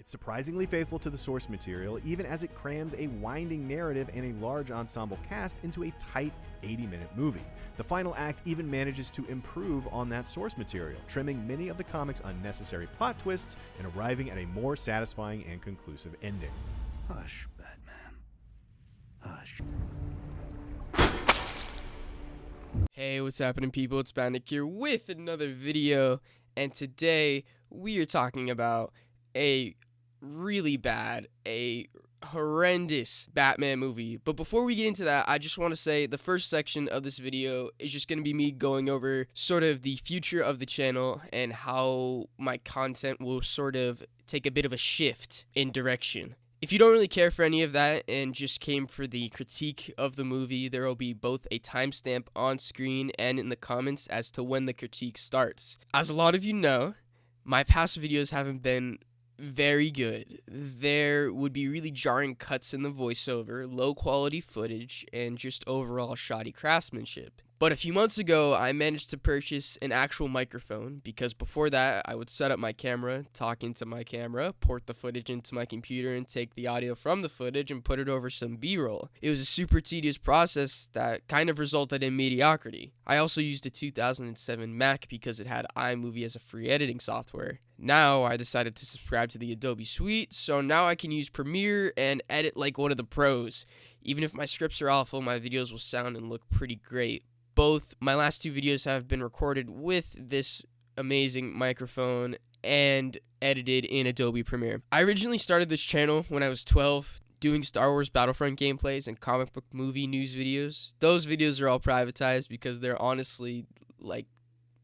It's surprisingly faithful to the source material, even as it crams a winding narrative and a large ensemble cast into a tight 80-minute movie. The final act even manages to improve on that source material, trimming many of the comic's unnecessary plot twists and arriving at a more satisfying and conclusive ending. Hush, Batman. Hush. Hey, what's happening, people? It's Batnick here with another video, and today we are talking about a really bad, a horrendous Batman movie. But before we get into that, I just want to say the first section of this video is just going to be me going over sort of the future of the channel and how my content will sort of take a bit of a shift in direction. If you don't really care for any of that and just came for the critique of the movie, there will be both a timestamp on screen and in the comments as to when the critique starts. As a lot of you know, my past videos haven't been very good. There would be really jarring cuts in the voiceover, low quality footage, and just overall shoddy craftsmanship. But a few months ago, I managed to purchase an actual microphone because before that, I would set up my camera, talk into my camera, port the footage into my computer, and take the audio from the footage and put it over some B-roll. It was a super tedious process that kind of resulted in mediocrity. I also used a 2007 Mac because it had iMovie as a free editing software. Now, I decided to subscribe to the Adobe Suite, so now I can use Premiere and edit like one of the pros. Even if my scripts are awful, my videos will sound and look pretty great. Both my last two videos have been recorded with this amazing microphone and edited in Adobe Premiere. I originally started this channel when I was 12, doing Star Wars Battlefront gameplays and comic book movie news videos. Those videos are all privatized because they're honestly, like,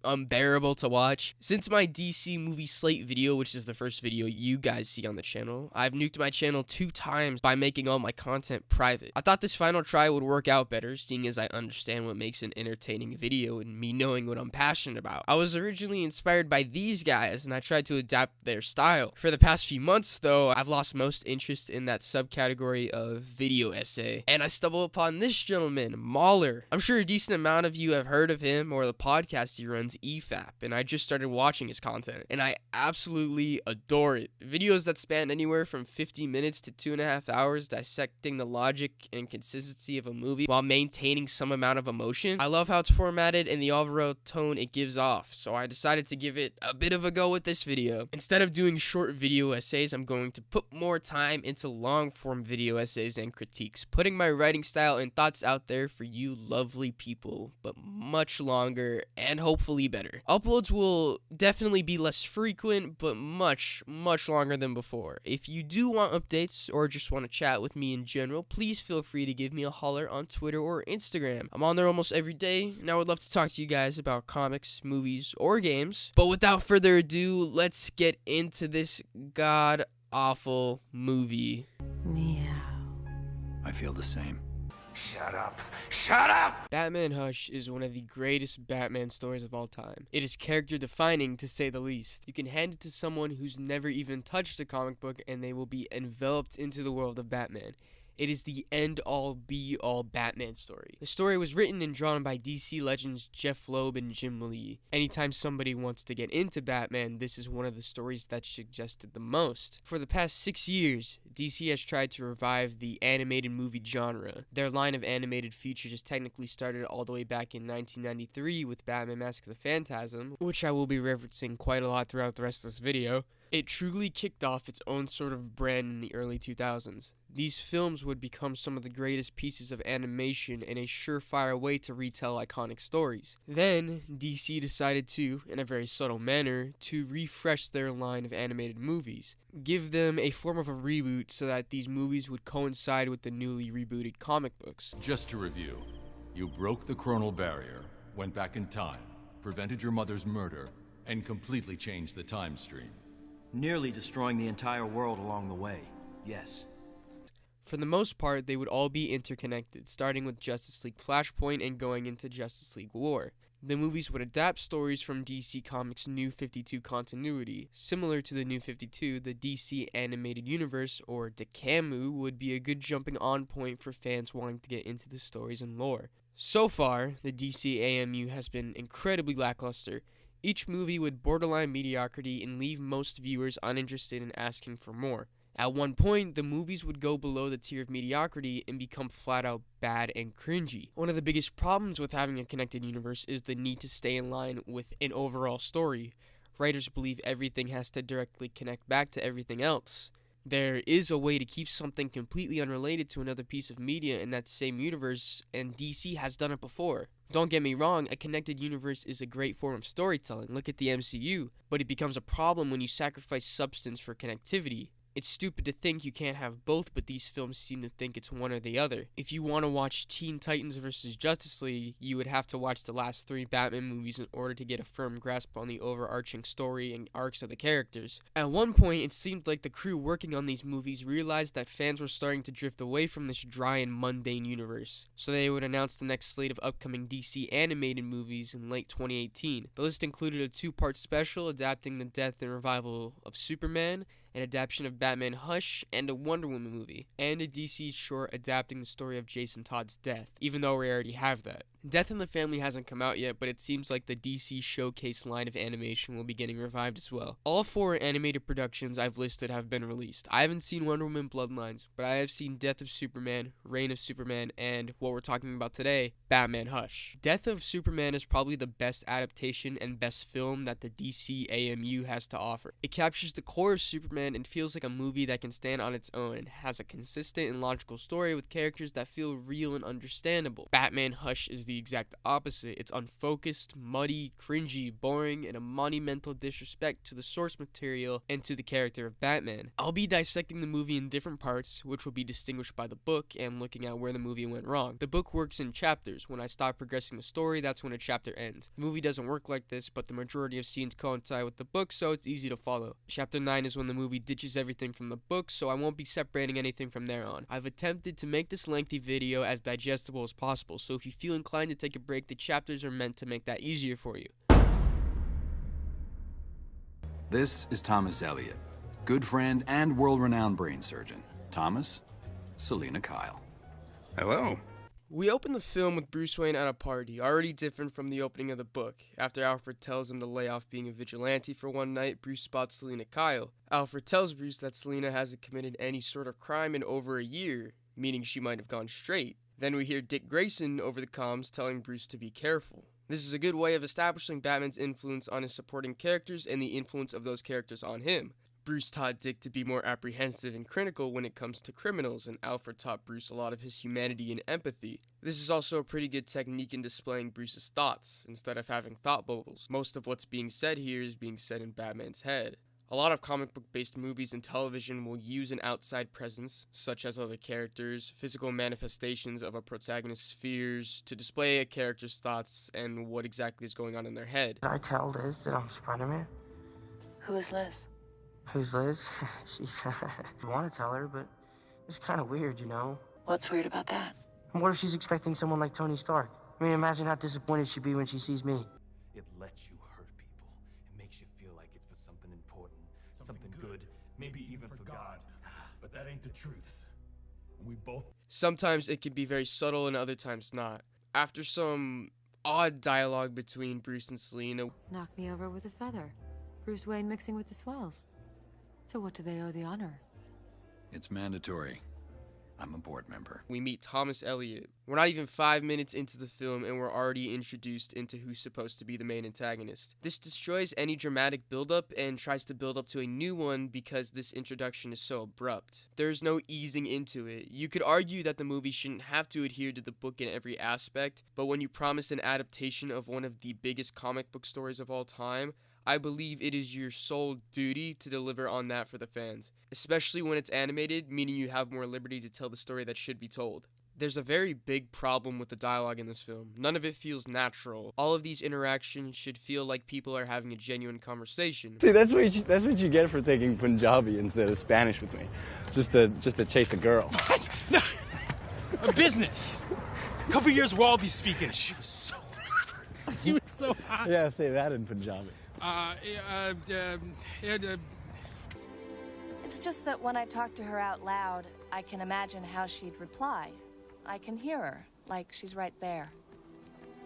unbearable to watch. Since my DC movie slate video, which is the first video you guys see on the channel, I've nuked my channel 2 times by making all my content private. I thought this final try would work out better, seeing as I understand what makes an entertaining video and me knowing what I'm passionate about. I was originally inspired by these guys and I tried to adapt their style. For the past few months though, I've lost most interest in that subcategory of video essay, and I stumbled upon this gentleman, Mauler. I'm sure a decent amount of you have heard of him or the podcast he runs, EFAP, and I just started watching his content and I absolutely adore it. Videos that span anywhere from 50 minutes to 2.5 hours dissecting the logic and consistency of a movie while maintaining some amount of emotion. I love how it's formatted and the overall tone it gives off, so I decided to give it a bit of a go with this video. Instead of doing short video essays, I'm going to put more time into long form video essays and critiques, putting my writing style and thoughts out there for you lovely people, but much longer and hopefully better. Uploads will definitely be less frequent, but much longer than before. If you do want updates or just want to chat with me in general, please feel free to give me a holler on Twitter or Instagram. I'm on there almost every day, and I would love to talk to you guys about comics, movies, or games. But without further ado, let's get into this god-awful movie. Meow. I feel the same. Shut up! Shut up! Batman Hush is one of the greatest Batman stories of all time. It is character defining to say the least. You can hand it to someone who's never even touched a comic book and they will be enveloped into the world of Batman. It is the end-all, be-all Batman story. The story was written and drawn by DC legends Jeff Loeb and Jim Lee. Anytime somebody wants to get into Batman, this is one of the stories that's suggested the most. For the past 6 years, DC has tried to revive the animated movie genre. Their line of animated features is technically started all the way back in 1993 with Batman Mask of the Phantasm, which I will be referencing quite a lot throughout the rest of this video. It truly kicked off its own sort of brand in the early 2000s. These films would become some of the greatest pieces of animation and a surefire way to retell iconic stories. Then, DC decided to, in a very subtle manner, to refresh their line of animated movies. Give them a form of a reboot so that these movies would coincide with the newly rebooted comic books. Just to review, you broke the chronal barrier, went back in time, prevented your mother's murder, and completely changed the time stream. Nearly destroying the entire world along the way, yes. For the most part, they would all be interconnected, starting with Justice League Flashpoint and going into Justice League War. The movies would adapt stories from DC Comics' New 52 continuity. Similar to the New 52, the DC Animated Universe, or DCAMU, would be a good jumping on point for fans wanting to get into the stories and lore. So far, the DC AMU has been incredibly lackluster. Each movie would borderline mediocrity and leave most viewers uninterested in asking for more. At one point, the movies would go below the tier of mediocrity and become flat out bad and cringy. One of the biggest problems with having a connected universe is the need to stay in line with an overall story. Writers believe everything has to directly connect back to everything else. There is a way to keep something completely unrelated to another piece of media in that same universe, and DC has done it before. Don't get me wrong, a connected universe is a great form of storytelling, look at the MCU, but it becomes a problem when you sacrifice substance for connectivity. It's stupid to think you can't have both, but these films seem to think it's one or the other. If you want to watch Teen Titans vs. Justice League, you would have to watch the last 3 Batman movies in order to get a firm grasp on the overarching story and arcs of the characters. At one point, it seemed like the crew working on these movies realized that fans were starting to drift away from this dry and mundane universe, so they would announce the next slate of upcoming DC animated movies in late 2018. The list included a 2-part special adapting the death and revival of Superman, an adaptation of Batman Hush, and a Wonder Woman movie, and a DC short adapting the story of Jason Todd's death, even though we already have that. Death in the Family hasn't come out yet, but it seems like the DC Showcase line of animation will be getting revived as well. All 4 animated productions I've listed have been released. I haven't seen Wonder Woman Bloodlines, but I have seen Death of Superman, Reign of Superman, and what we're talking about today, Batman Hush. Death of Superman is probably the best adaptation and best film that the DC AMU has to offer. It captures the core of Superman and feels like a movie that can stand on its own and has a consistent and logical story with characters that feel real and understandable. Batman Hush is the exact opposite. It's unfocused, muddy, cringy, boring, and a monumental disrespect to the source material and to the character of Batman. I'll be dissecting the movie in different parts, which will be distinguished by the book and looking at where the movie went wrong. The book works in chapters. When I stop progressing the story, that's when a chapter ends. The movie doesn't work like this, but the majority of scenes coincide with the book, so it's easy to follow. Chapter 9 is when the movie ditches everything from the book, so I won't be separating anything from there on. I've attempted to make this lengthy video as digestible as possible, so if you feel inclined to take a break, the chapters are meant to make that easier for you. This is Thomas Elliot, good friend and world-renowned brain surgeon. Thomas, Selina Kyle. Hello. We open the film with Bruce Wayne at a party, already different from the opening of the book. After Alfred tells him to lay off being a vigilante for one night, Bruce spots Selina Kyle. Alfred tells Bruce that Selina hasn't committed any sort of crime in over a year, meaning she might have gone straight. Then we hear Dick Grayson over the comms telling Bruce to be careful. This is a good way of establishing Batman's influence on his supporting characters and the influence of those characters on him. Bruce taught Dick to be more apprehensive and critical when it comes to criminals, and Alfred taught Bruce a lot of his humanity and empathy. This is also a pretty good technique in displaying Bruce's thoughts, instead of having thought bubbles. Most of what's being said here is being said in Batman's head. A lot of comic book-based movies and television will use an outside presence, such as other characters, physical manifestations of a protagonist's fears, to display a character's thoughts and what exactly is going on in their head. Did I tell Liz that I'm Spider-Man? Who is Liz? Who's Liz? She's... I want to tell her, but it's kind of weird, you know? What's weird about that? And what if she's expecting someone like Tony Stark? I mean, imagine how disappointed she'd be when she sees me. It lets you hurt people. It makes you feel like it's for something important, something good, maybe even for God. But that ain't the truth. We both... Sometimes it can be very subtle and other times not. After some odd dialogue between Bruce and Selina... Knock me over with a feather. Bruce Wayne mixing with the swells. To what do they owe the honor? It's mandatory. I'm a board member. We meet Thomas Elliot. We're not even 5 minutes into the film and we're already introduced into who's supposed to be the main antagonist. This destroys any dramatic build-up and tries to build up to a new one because this introduction is so abrupt. There's no easing into it. You could argue that the movie shouldn't have to adhere to the book in every aspect, but when you promise an adaptation of one of the biggest comic book stories of all time, I believe it is your sole duty to deliver on that for the fans, especially when it's animated, meaning you have more liberty to tell the story that should be told. There's a very big problem with the dialogue in this film. None of it feels natural. All of these interactions should feel like people are having a genuine conversation. See, that's what you get for taking Punjabi instead of Spanish with me, just to chase a girl. What? No. A business. A couple years we'll all be speaking. She was so hot. She was so hot. Yeah, say that in Punjabi. It's just that when I talk to her out loud, I can imagine how she'd reply. I can hear her, like she's right there.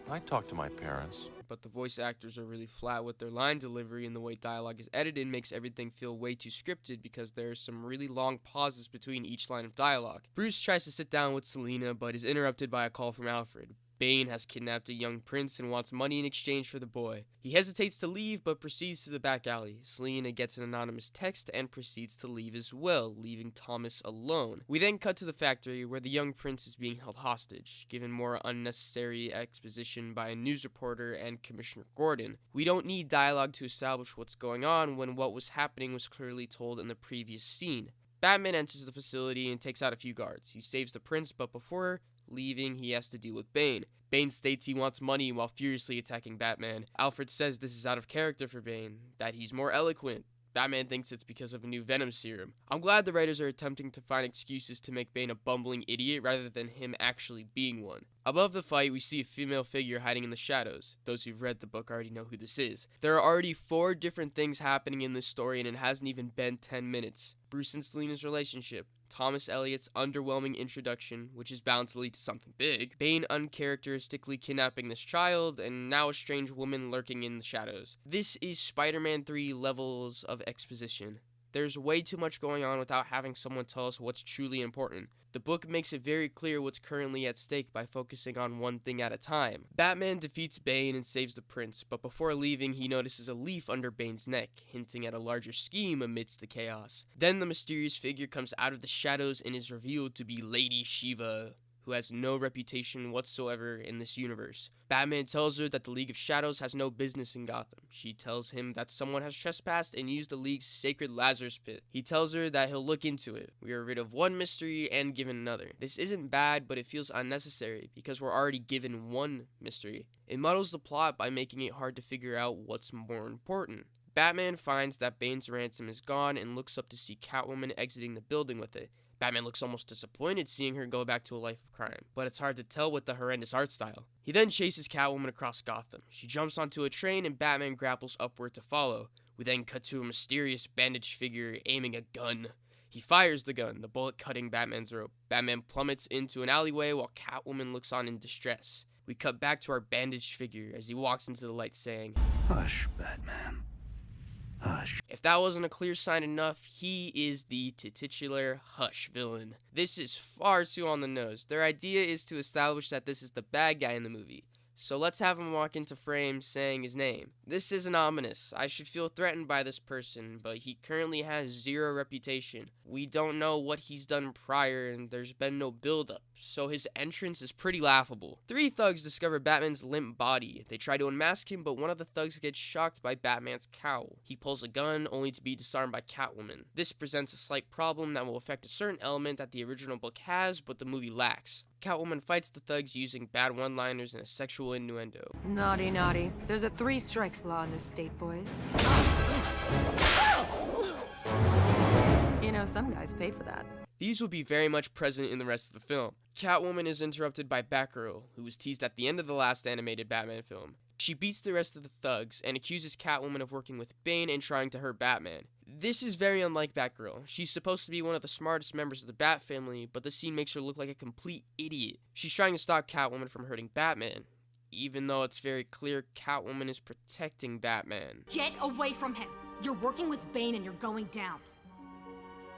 I talked to my parents. But the voice actors are really flat with their line delivery, and the way dialogue is edited makes everything feel way too scripted because there's some really long pauses between each line of dialogue. Bruce tries to sit down with Selina, but is interrupted by a call from Alfred. Bane has kidnapped a young prince and wants money in exchange for the boy. He hesitates to leave, but proceeds to the back alley. Selina gets an anonymous text and proceeds to leave as well, leaving Thomas alone. We then cut to the factory where the young prince is being held hostage, given more unnecessary exposition by a news reporter and Commissioner Gordon. We don't need dialogue to establish what's going on when what was happening was clearly told in the previous scene. Batman enters the facility and takes out a few guards. He saves the prince, but before leaving, he has to deal with Bane. Bane states he wants money while furiously attacking Batman. Alfred says this is out of character for Bane, that he's more eloquent. Batman thinks it's because of a new Venom serum. I'm glad the writers are attempting to find excuses to make Bane a bumbling idiot rather than him actually being one. Above the fight, we see a female figure hiding in the shadows. Those who've read the book already know who this is. There are already 4 different things happening in this story, and it hasn't even been 10 minutes. Bruce and Selina's relationship, Thomas Elliott's underwhelming introduction, which is bound to lead to something big, Bane uncharacteristically kidnapping this child, and now a strange woman lurking in the shadows. This is Spider-Man 3 levels of exposition. There's way too much going on without having someone tell us what's truly important. The book makes it very clear what's currently at stake by focusing on one thing at a time. Batman defeats Bane and saves the prince, but before leaving he notices a leaf under Bane's neck, hinting at a larger scheme amidst the chaos. Then the mysterious figure comes out of the shadows and is revealed to be Lady Shiva, who has no reputation whatsoever in this universe. Batman tells her that the League of Shadows has no business in Gotham. She tells him that someone has trespassed and used the League's sacred Lazarus Pit. He tells her that he'll look into it. We are rid of one mystery and given another. This isn't bad, but it feels unnecessary because we're already given one mystery. It muddles the plot by making it hard to figure out what's more important. Batman finds that Bane's ransom is gone and looks up to see Catwoman exiting the building with it. Batman looks almost disappointed seeing her go back to a life of crime, but it's hard to tell with the horrendous art style. He then chases Catwoman across Gotham. She jumps onto a train and Batman grapples upward to follow. We then cut to a mysterious bandaged figure aiming a gun. He fires the gun, the bullet cutting Batman's rope. Batman plummets into an alleyway while Catwoman looks on in distress. We cut back to our bandaged figure as he walks into the light saying, "Hush, Batman. Hush." If that wasn't a clear sign enough, he is the titular Hush villain. This is far too on the nose. Their idea is to establish that this is the bad guy in the movie. So let's have him walk into frame saying his name. This isn't ominous. I should feel threatened by this person, but he currently has 0 reputation. We don't know what he's done prior, and there's been no build-up, so his entrance is pretty laughable. 3 thugs discover Batman's limp body. They try to unmask him, but one of the thugs gets shocked by Batman's cowl. He pulls a gun, only to be disarmed by Catwoman. This presents a slight problem that will affect a certain element that the original book has, but the movie lacks. Catwoman fights the thugs using bad one-liners and a sexual innuendo. Naughty, naughty. There's a 3 strikes law in this state, boys. You know, some guys pay for that. These will be very much present in the rest of the film. Catwoman is interrupted by Batgirl, who was teased at the end of the last animated Batman film. She beats the rest of the thugs and accuses Catwoman of working with Bane and trying to hurt Batman. This is very unlike Batgirl. She's supposed to be one of the smartest members of the Bat family, but the scene makes her look like a complete idiot. She's trying to stop Catwoman from hurting Batman, even though it's very clear Catwoman is protecting Batman. Get away from him! You're working with Bane and you're going down.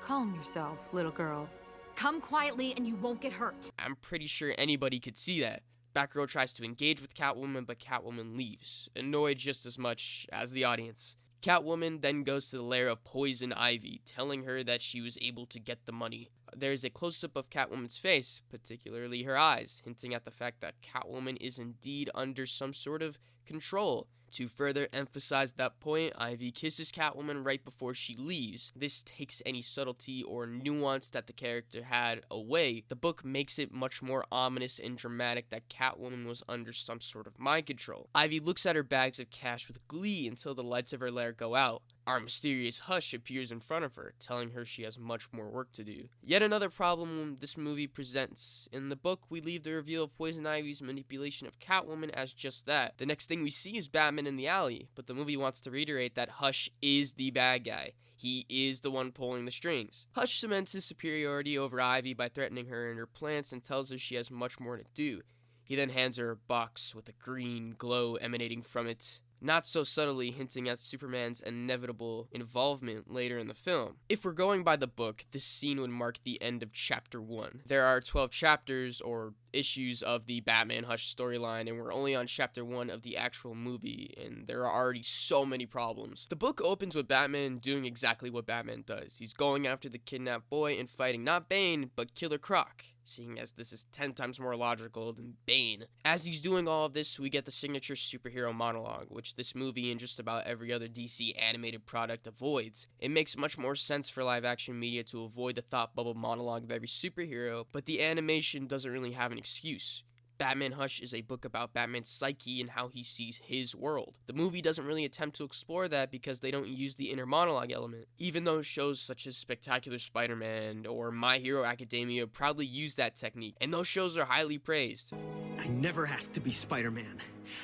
Calm yourself, little girl. Come quietly and you won't get hurt. I'm pretty sure anybody could see that. Batgirl tries to engage with Catwoman, but Catwoman leaves, annoyed just as much as the audience. Catwoman then goes to the lair of Poison Ivy, telling her that she was able to get the money. There's a close-up of Catwoman's face, particularly her eyes, hinting at the fact that Catwoman is indeed under some sort of control. To further emphasize that point, Ivy kisses Catwoman right before she leaves. This takes any subtlety or nuance that the character had away. The book makes it much more ominous and dramatic that Catwoman was under some sort of mind control. Ivy looks at her bags of cash with glee until the lights of her lair go out. Our mysterious Hush appears in front of her, telling her she has much more work to do. Yet another problem this movie presents. In the book, we leave the reveal of Poison Ivy's manipulation of Catwoman as just that. The next thing we see is Batman in the alley, but the movie wants to reiterate that Hush is the bad guy. He is the one pulling the strings. Hush cements his superiority over Ivy by threatening her and her plants and tells her she has much more to do. He then hands her a box with a green glow emanating from it, not so subtly hinting at Superman's inevitable involvement later in the film. If we're going by the book, this scene would mark the end of Chapter 1. There are 12 chapters, or issues, of the Batman Hush storyline, and we're only on Chapter 1 of the actual movie, and there are already so many problems. The book opens with Batman doing exactly what Batman does. He's going after the kidnapped boy and fighting not Bane, but Killer Croc, seeing as this is 10 times more logical than Bane. As he's doing all of this, we get the signature superhero monologue, which this movie and just about every other DC animated product avoids. It makes much more sense for live action media to avoid the thought bubble monologue of every superhero, but the animation doesn't really have an excuse. Batman Hush is a book about Batman's psyche and how he sees his world. The movie doesn't really attempt to explore that because they don't use the inner monologue element, even though shows such as Spectacular Spider-Man or My Hero Academia proudly use that technique, and those shows are highly praised. I never asked to be Spider-Man.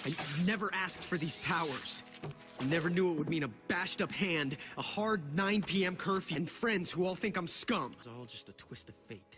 I never asked for these powers. I never knew it would mean a bashed up hand, a hard 9 p.m. curfew, and friends who all think I'm scum. It's all just a twist of fate.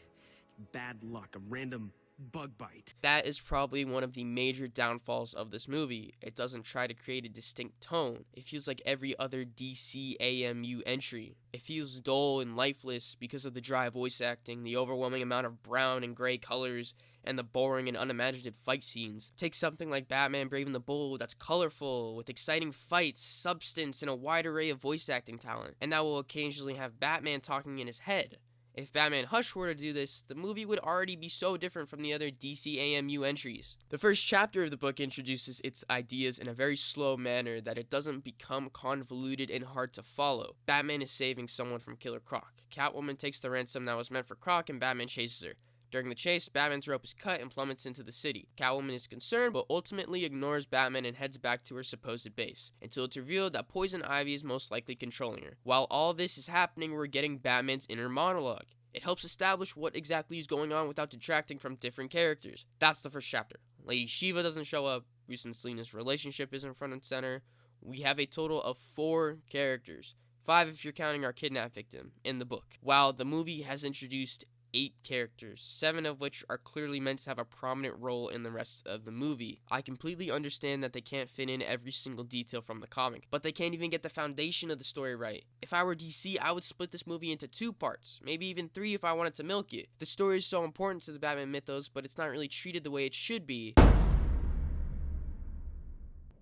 Bad luck, a random bug bite. That is probably one of the major downfalls of this movie. It doesn't try to create a distinct tone. It feels like every other DC AMU entry. It feels dull and lifeless because of the dry voice acting, the overwhelming amount of brown and gray colors, and the boring and unimaginative fight scenes. Take something like Batman Brave and the Bold that's colorful, with exciting fights, substance, and a wide array of voice acting talent, and that will occasionally have Batman talking in his head. If Batman Hush were to do this, the movie would already be so different from the other DC AMU entries. The first chapter of the book introduces its ideas in a very slow manner that it doesn't become convoluted and hard to follow. Batman is saving someone from Killer Croc. Catwoman takes the ransom that was meant for Croc and Batman chases her. During the chase, Batman's rope is cut and plummets into the city. Catwoman is concerned, but ultimately ignores Batman and heads back to her supposed base, until it's revealed that Poison Ivy is most likely controlling her. While all this is happening, we're getting Batman's inner monologue. It helps establish what exactly is going on without detracting from different characters. That's the first chapter. Lady Shiva doesn't show up, Bruce and Selina's relationship isn't front and center. We have a total of 4 characters, 5 if you're counting our kidnap victim, in the book. While the movie has introduced 8 characters, 7 of which are clearly meant to have a prominent role in the rest of the movie. I completely understand that they can't fit in every single detail from the comic, but they can't even get the foundation of the story right. If I were DC, I would split this movie into 2 parts, maybe even 3 if I wanted to milk it. The story is so important to the Batman mythos, but it's not really treated the way it should be.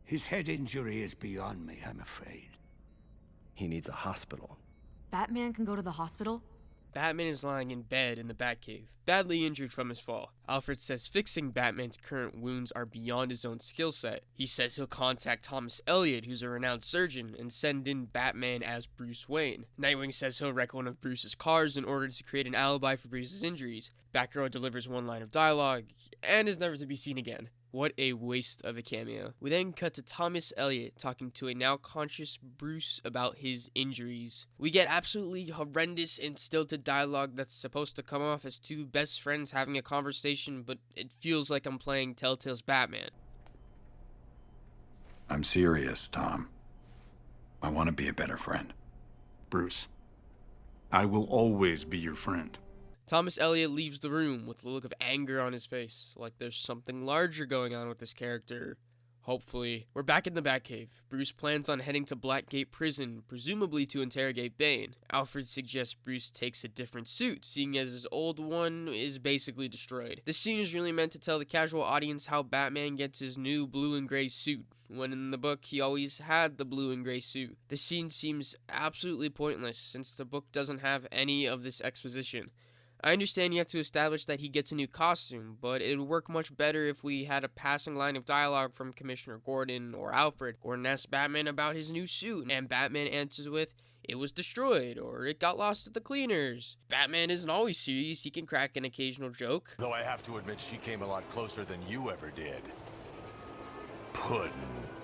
His head injury is beyond me, I'm afraid. He needs a hospital. Batman can go to the hospital? Batman is lying in bed in the Batcave, badly injured from his fall. Alfred says fixing Batman's current wounds are beyond his own skill set. He says he'll contact Thomas Elliot, who's a renowned surgeon, and send in Batman as Bruce Wayne. Nightwing says he'll wreck one of Bruce's cars in order to create an alibi for Bruce's injuries. Batgirl delivers one line of dialogue, and is never to be seen again. What a waste of a cameo. We then cut to Thomas Elliot talking to a now conscious Bruce about his injuries. We get absolutely horrendous and stilted dialogue that's supposed to come off as 2 best friends having a conversation, but it feels like I'm playing Telltale's Batman. I'm serious, Tom. I want to be a better friend. Bruce, I will always be your friend. Thomas Elliot leaves the room with a look of anger on his face, like there's something larger going on with this character. Hopefully. We're back in the Batcave. Bruce plans on heading to Blackgate Prison, presumably to interrogate Bane. Alfred suggests Bruce takes a different suit, seeing as his old one is basically destroyed. This scene is really meant to tell the casual audience how Batman gets his new blue and gray suit, when in the book he always had the blue and gray suit. This scene seems absolutely pointless, since the book doesn't have any of this exposition. I understand you have to establish that he gets a new costume, but it would work much better if we had a passing line of dialogue from Commissioner Gordon or Alfred. Gordon asks Batman about his new suit, and Batman answers with, "It was destroyed," or "It got lost at the cleaners." Batman isn't always serious, he can crack an occasional joke. Though I have to admit she came a lot closer than you ever did. Puddin'.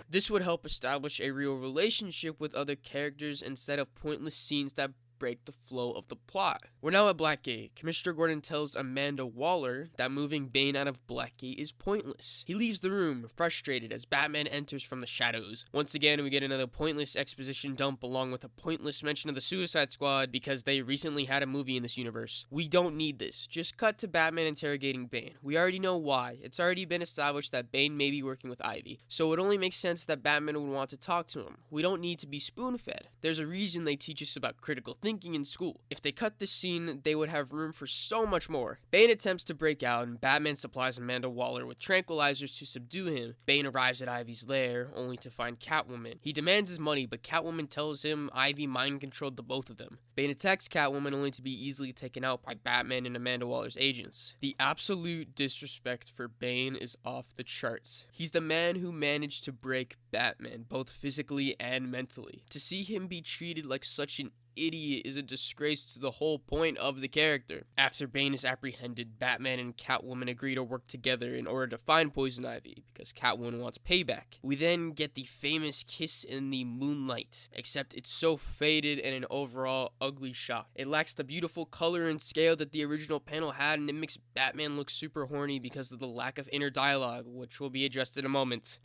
This would help establish a real relationship with other characters instead of pointless scenes that break the flow of the plot. We're now at Blackgate. Commissioner Gordon tells Amanda Waller that moving Bane out of Blackgate is pointless. He leaves the room, frustrated, as Batman enters from the shadows. Once again, we get another pointless exposition dump along with a pointless mention of the Suicide Squad because they recently had a movie in this universe. We don't need this. Just cut to Batman interrogating Bane. We already know why. It's already been established that Bane may be working with Ivy, so it only makes sense that Batman would want to talk to him. We don't need to be spoon-fed. There's a reason they teach us about critical thinking in school. If they cut this scene, they would have room for so much more. Bane attempts to break out, and Batman supplies Amanda Waller with tranquilizers to subdue him. Bane arrives at Ivy's lair, only to find Catwoman. He demands his money, but Catwoman tells him Ivy mind-controlled the both of them. Bane attacks Catwoman, only to be easily taken out by Batman and Amanda Waller's agents. The absolute disrespect for Bane is off the charts. He's the man who managed to break Batman, both physically and mentally. To see him be treated like such an idiot is a disgrace to the whole point of the character. After Bane is apprehended, Batman and Catwoman agree to work together in order to find Poison Ivy, because Catwoman wants payback. We then get the famous kiss in the moonlight, except it's so faded and an overall ugly shot. It lacks the beautiful color and scale that the original panel had, and it makes Batman look super horny because of the lack of inner dialogue, which will be addressed in a moment.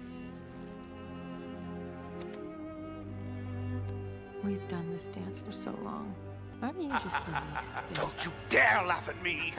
We've done this dance for so long. Aren't you just the least bit? Don't you dare laugh at me!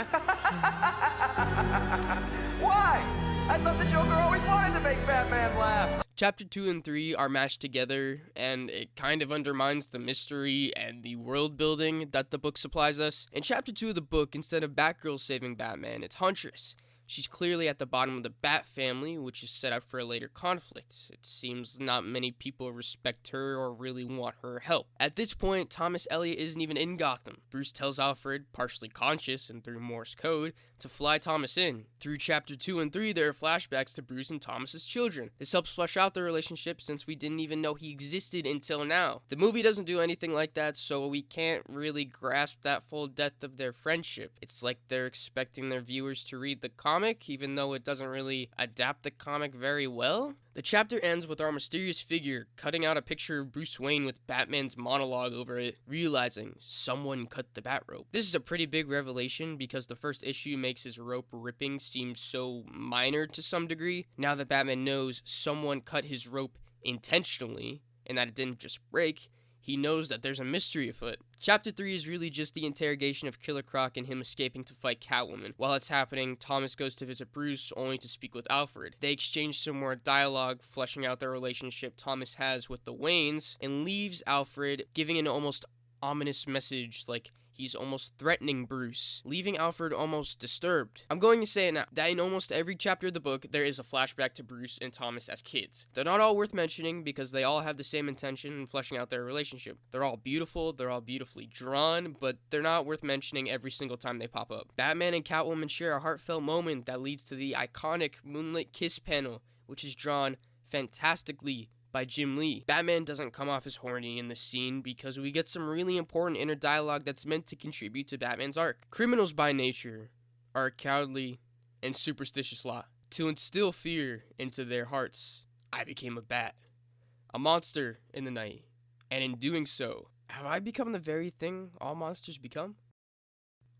Why? I thought the Joker always wanted to make Batman laugh! Chapter 2 and 3 are mashed together, and it kind of undermines the mystery and the world building that the book supplies us. In Chapter 2 of the book, instead of Batgirl saving Batman, it's Huntress. She's clearly at the bottom of the Bat family, which is set up for a later conflict. It seems not many people respect her or really want her help. At this point, Thomas Elliot isn't even in Gotham. Bruce tells Alfred, partially conscious and through Morse code, to fly Thomas in. Through Chapter 2 and 3, there are flashbacks to Bruce and Thomas's children. This helps flesh out their relationship since we didn't even know he existed until now. The movie doesn't do anything like that, so we can't really grasp that full depth of their friendship. It's like they're expecting their viewers to read the comic, even though it doesn't really adapt the comic very well. The chapter ends with our mysterious figure cutting out a picture of Bruce Wayne with Batman's monologue over it, realizing someone cut the bat rope. This is a pretty big revelation because the first issue makes his rope ripping seem so minor to some degree. Now that Batman knows someone cut his rope intentionally and that it didn't just break, he knows that there's a mystery afoot. Chapter 3 is really just the interrogation of Killer Croc and him escaping to fight Catwoman. While it's happening, Thomas goes to visit Bruce, only to speak with Alfred. They exchange some more dialogue, fleshing out the relationship Thomas has with the Waynes, and leaves Alfred giving an almost ominous message, like he's almost threatening Bruce, leaving Alfred almost disturbed. I'm going to say it now, that in almost every chapter of the book, there is a flashback to Bruce and Thomas as kids. They're not all worth mentioning because they all have the same intention in fleshing out their relationship. They're all beautiful, they're all beautifully drawn, but they're not worth mentioning every single time they pop up. Batman and Catwoman share a heartfelt moment that leads to the iconic moonlit kiss panel, which is drawn fantastically by Jim Lee. Batman doesn't come off as horny in this scene because we get some really important inner dialogue that's meant to contribute to Batman's arc. Criminals by nature are a cowardly and superstitious lot. To instill fear into their hearts, I became a bat, a monster in the night, and in doing so, have I become the very thing all monsters become?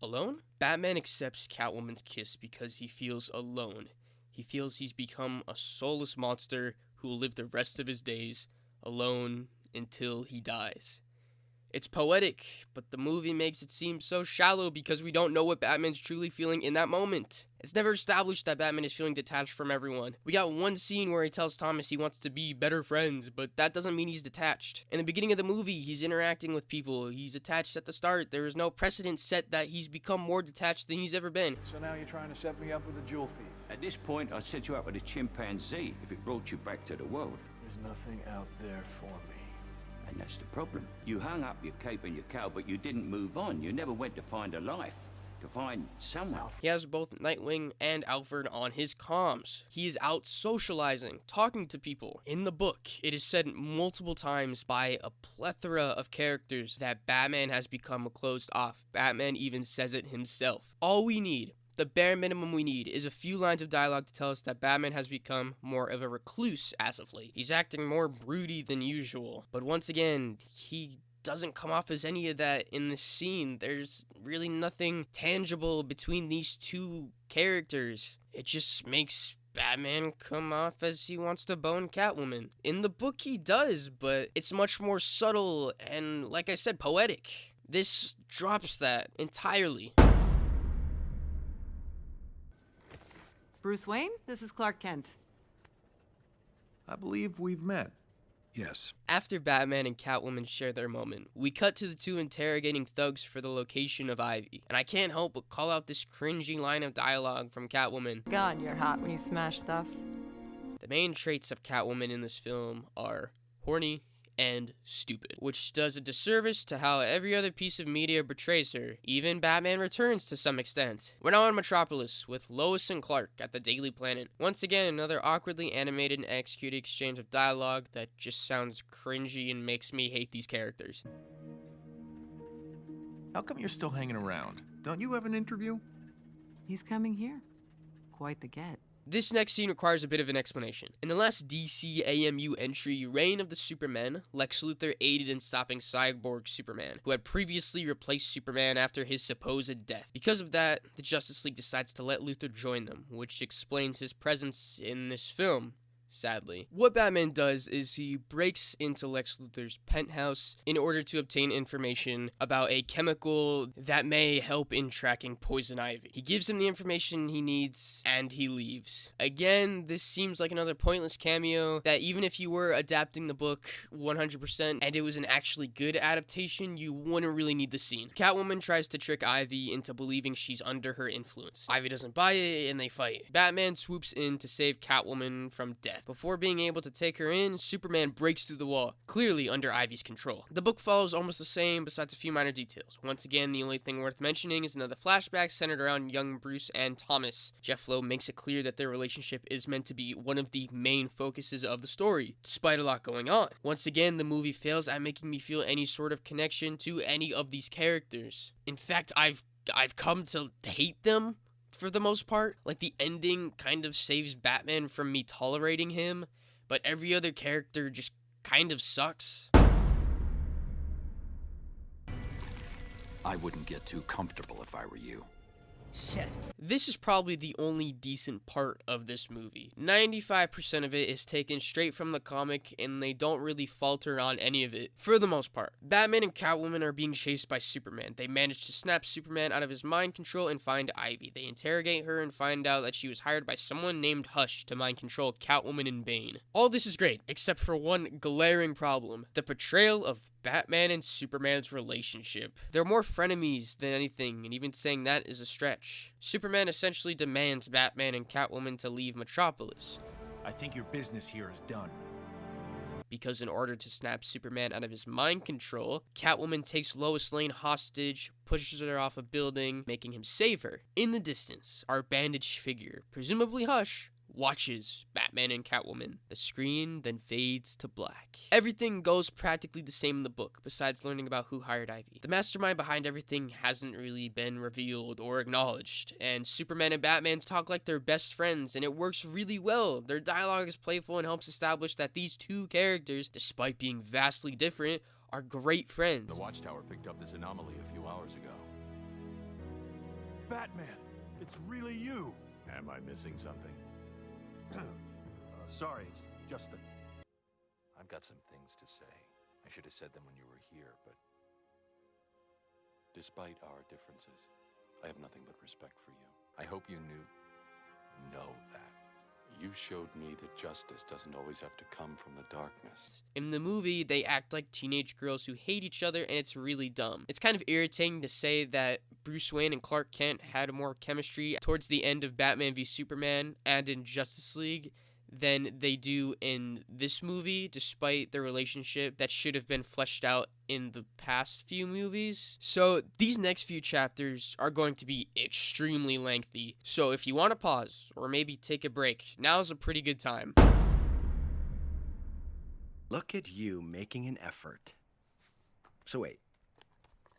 Alone? Batman accepts Catwoman's kiss because he feels alone. He feels he's become a soulless monster who will live the rest of his days alone until he dies. It's poetic, but the movie makes it seem so shallow because we don't know what Batman's truly feeling in that moment. It's never established that Batman is feeling detached from everyone. We got one scene where he tells Thomas he wants to be better friends, but that doesn't mean he's detached. In the beginning of the movie, he's interacting with people. He's attached at the start. There is no precedent set that he's become more detached than he's ever been. So now you're trying to set me up with a jewel thief? At this point, I'd set you up with a chimpanzee if it brought you back to the world. There's nothing out there for me. And that's the problem. You hung up your cape and your cowl, but you didn't move on. You never went to find a life, to find someone. He has both Nightwing and Alfred on his comms. He is out socializing, talking to people. In the book, it is said multiple times by a plethora of characters that Batman has become closed off. Batman even says it himself. All we need, the bare minimum we need, is a few lines of dialogue to tell us that Batman has become more of a recluse as of late. He's acting more broody than usual. But once again, he doesn't come off as any of that in this scene. There's really nothing tangible between these two characters. It just makes Batman come off as he wants to bone Catwoman. In the book he does, but it's much more subtle and, like I said, poetic. This drops that entirely. Bruce Wayne, this is Clark Kent. I believe we've met. Yes. After Batman and Catwoman share their moment, we cut to the two interrogating thugs for the location of Ivy. And I can't help but call out this cringy line of dialogue from Catwoman. God, you're hot when you smash stuff. The main traits of Catwoman in this film are horny and stupid, which does a disservice to how every other piece of media portrays her. Even Batman Returns to some extent. We're now in Metropolis with Lois and Clark at the Daily Planet. Once again, another awkwardly animated and executed exchange of dialogue that just sounds cringy and makes me hate these characters. How come you're still hanging around? Don't you have an interview? He's coming here. Quite the get. This next scene requires a bit of an explanation. In the last DC AMU entry, Reign of the Supermen, Lex Luthor aided in stopping Cyborg Superman, who had previously replaced Superman after his supposed death. Because of that, the Justice League decides to let Luthor join them, which explains his presence in this film. Sadly. What Batman does is he breaks into Lex Luthor's penthouse in order to obtain information about a chemical that may help in tracking Poison Ivy. He gives him the information he needs, and he leaves. Again, this seems like another pointless cameo that even if you were adapting the book 100% and it was an actually good adaptation, you wouldn't really need the scene. Catwoman tries to trick Ivy into believing she's under her influence. Ivy doesn't buy it, and they fight. Batman swoops in to save Catwoman from death. Before being able to take her in, Superman breaks through the wall, clearly under Ivy's control. The book follows almost the same, besides a few minor details. Once again, the only thing worth mentioning is another flashback centered around young Bruce and Thomas. Jeff Loeb makes it clear that their relationship is meant to be one of the main focuses of the story, despite a lot going on. Once again, the movie fails at making me feel any sort of connection to any of these characters. In fact, I've come to hate them for the most part. Like, the ending kind of saves Batman from me tolerating him, but every other character just kind of sucks. I wouldn't get too comfortable if I were you. Shit. This is probably the only decent part of this movie. 95% of it is taken straight from the comic, and they don't really falter on any of it, for the most part. Batman and Catwoman are being chased by Superman. They manage to snap Superman out of his mind control and find Ivy. They interrogate her and find out that she was hired by someone named Hush to mind control Catwoman and Bane. All this is great, except for one glaring problem: the portrayal of Batman and Superman's relationship. They're more frenemies than anything, and even saying that is a stretch. Superman essentially demands Batman and Catwoman to leave Metropolis. I think your business here is done. Because in order to snap Superman out of his mind control, Catwoman takes Lois Lane hostage, pushes her off a building, making him save her. In the distance, our bandaged figure, presumably Hush, watches Batman and Catwoman. The screen then fades to black. Everything goes practically the same in the book, besides learning about who hired Ivy. The mastermind behind everything hasn't really been revealed or acknowledged, and Superman and Batman talk like they're best friends, and it works really well. Their dialogue is playful and helps establish that these two characters, despite being vastly different, are great friends. The Watchtower picked up this anomaly a few hours ago. Batman, it's really you. Am I missing something? Sorry, it's just that... I've got some things to say. I should have said them when you were here, but... Despite our differences, I have nothing but respect for you. I hope you know that. You showed me that justice doesn't always have to come from the darkness. In the movie, they act like teenage girls who hate each other, and it's really dumb. It's kind of irritating to say that Bruce Wayne and Clark Kent had more chemistry towards the end of Batman v Superman and in Justice League than they do in this movie, despite the relationship that should have been fleshed out in the past few movies. So these next few chapters are going to be extremely lengthy. So if you want to pause or maybe take a break, now's a pretty good time. Look at you making an effort. So wait,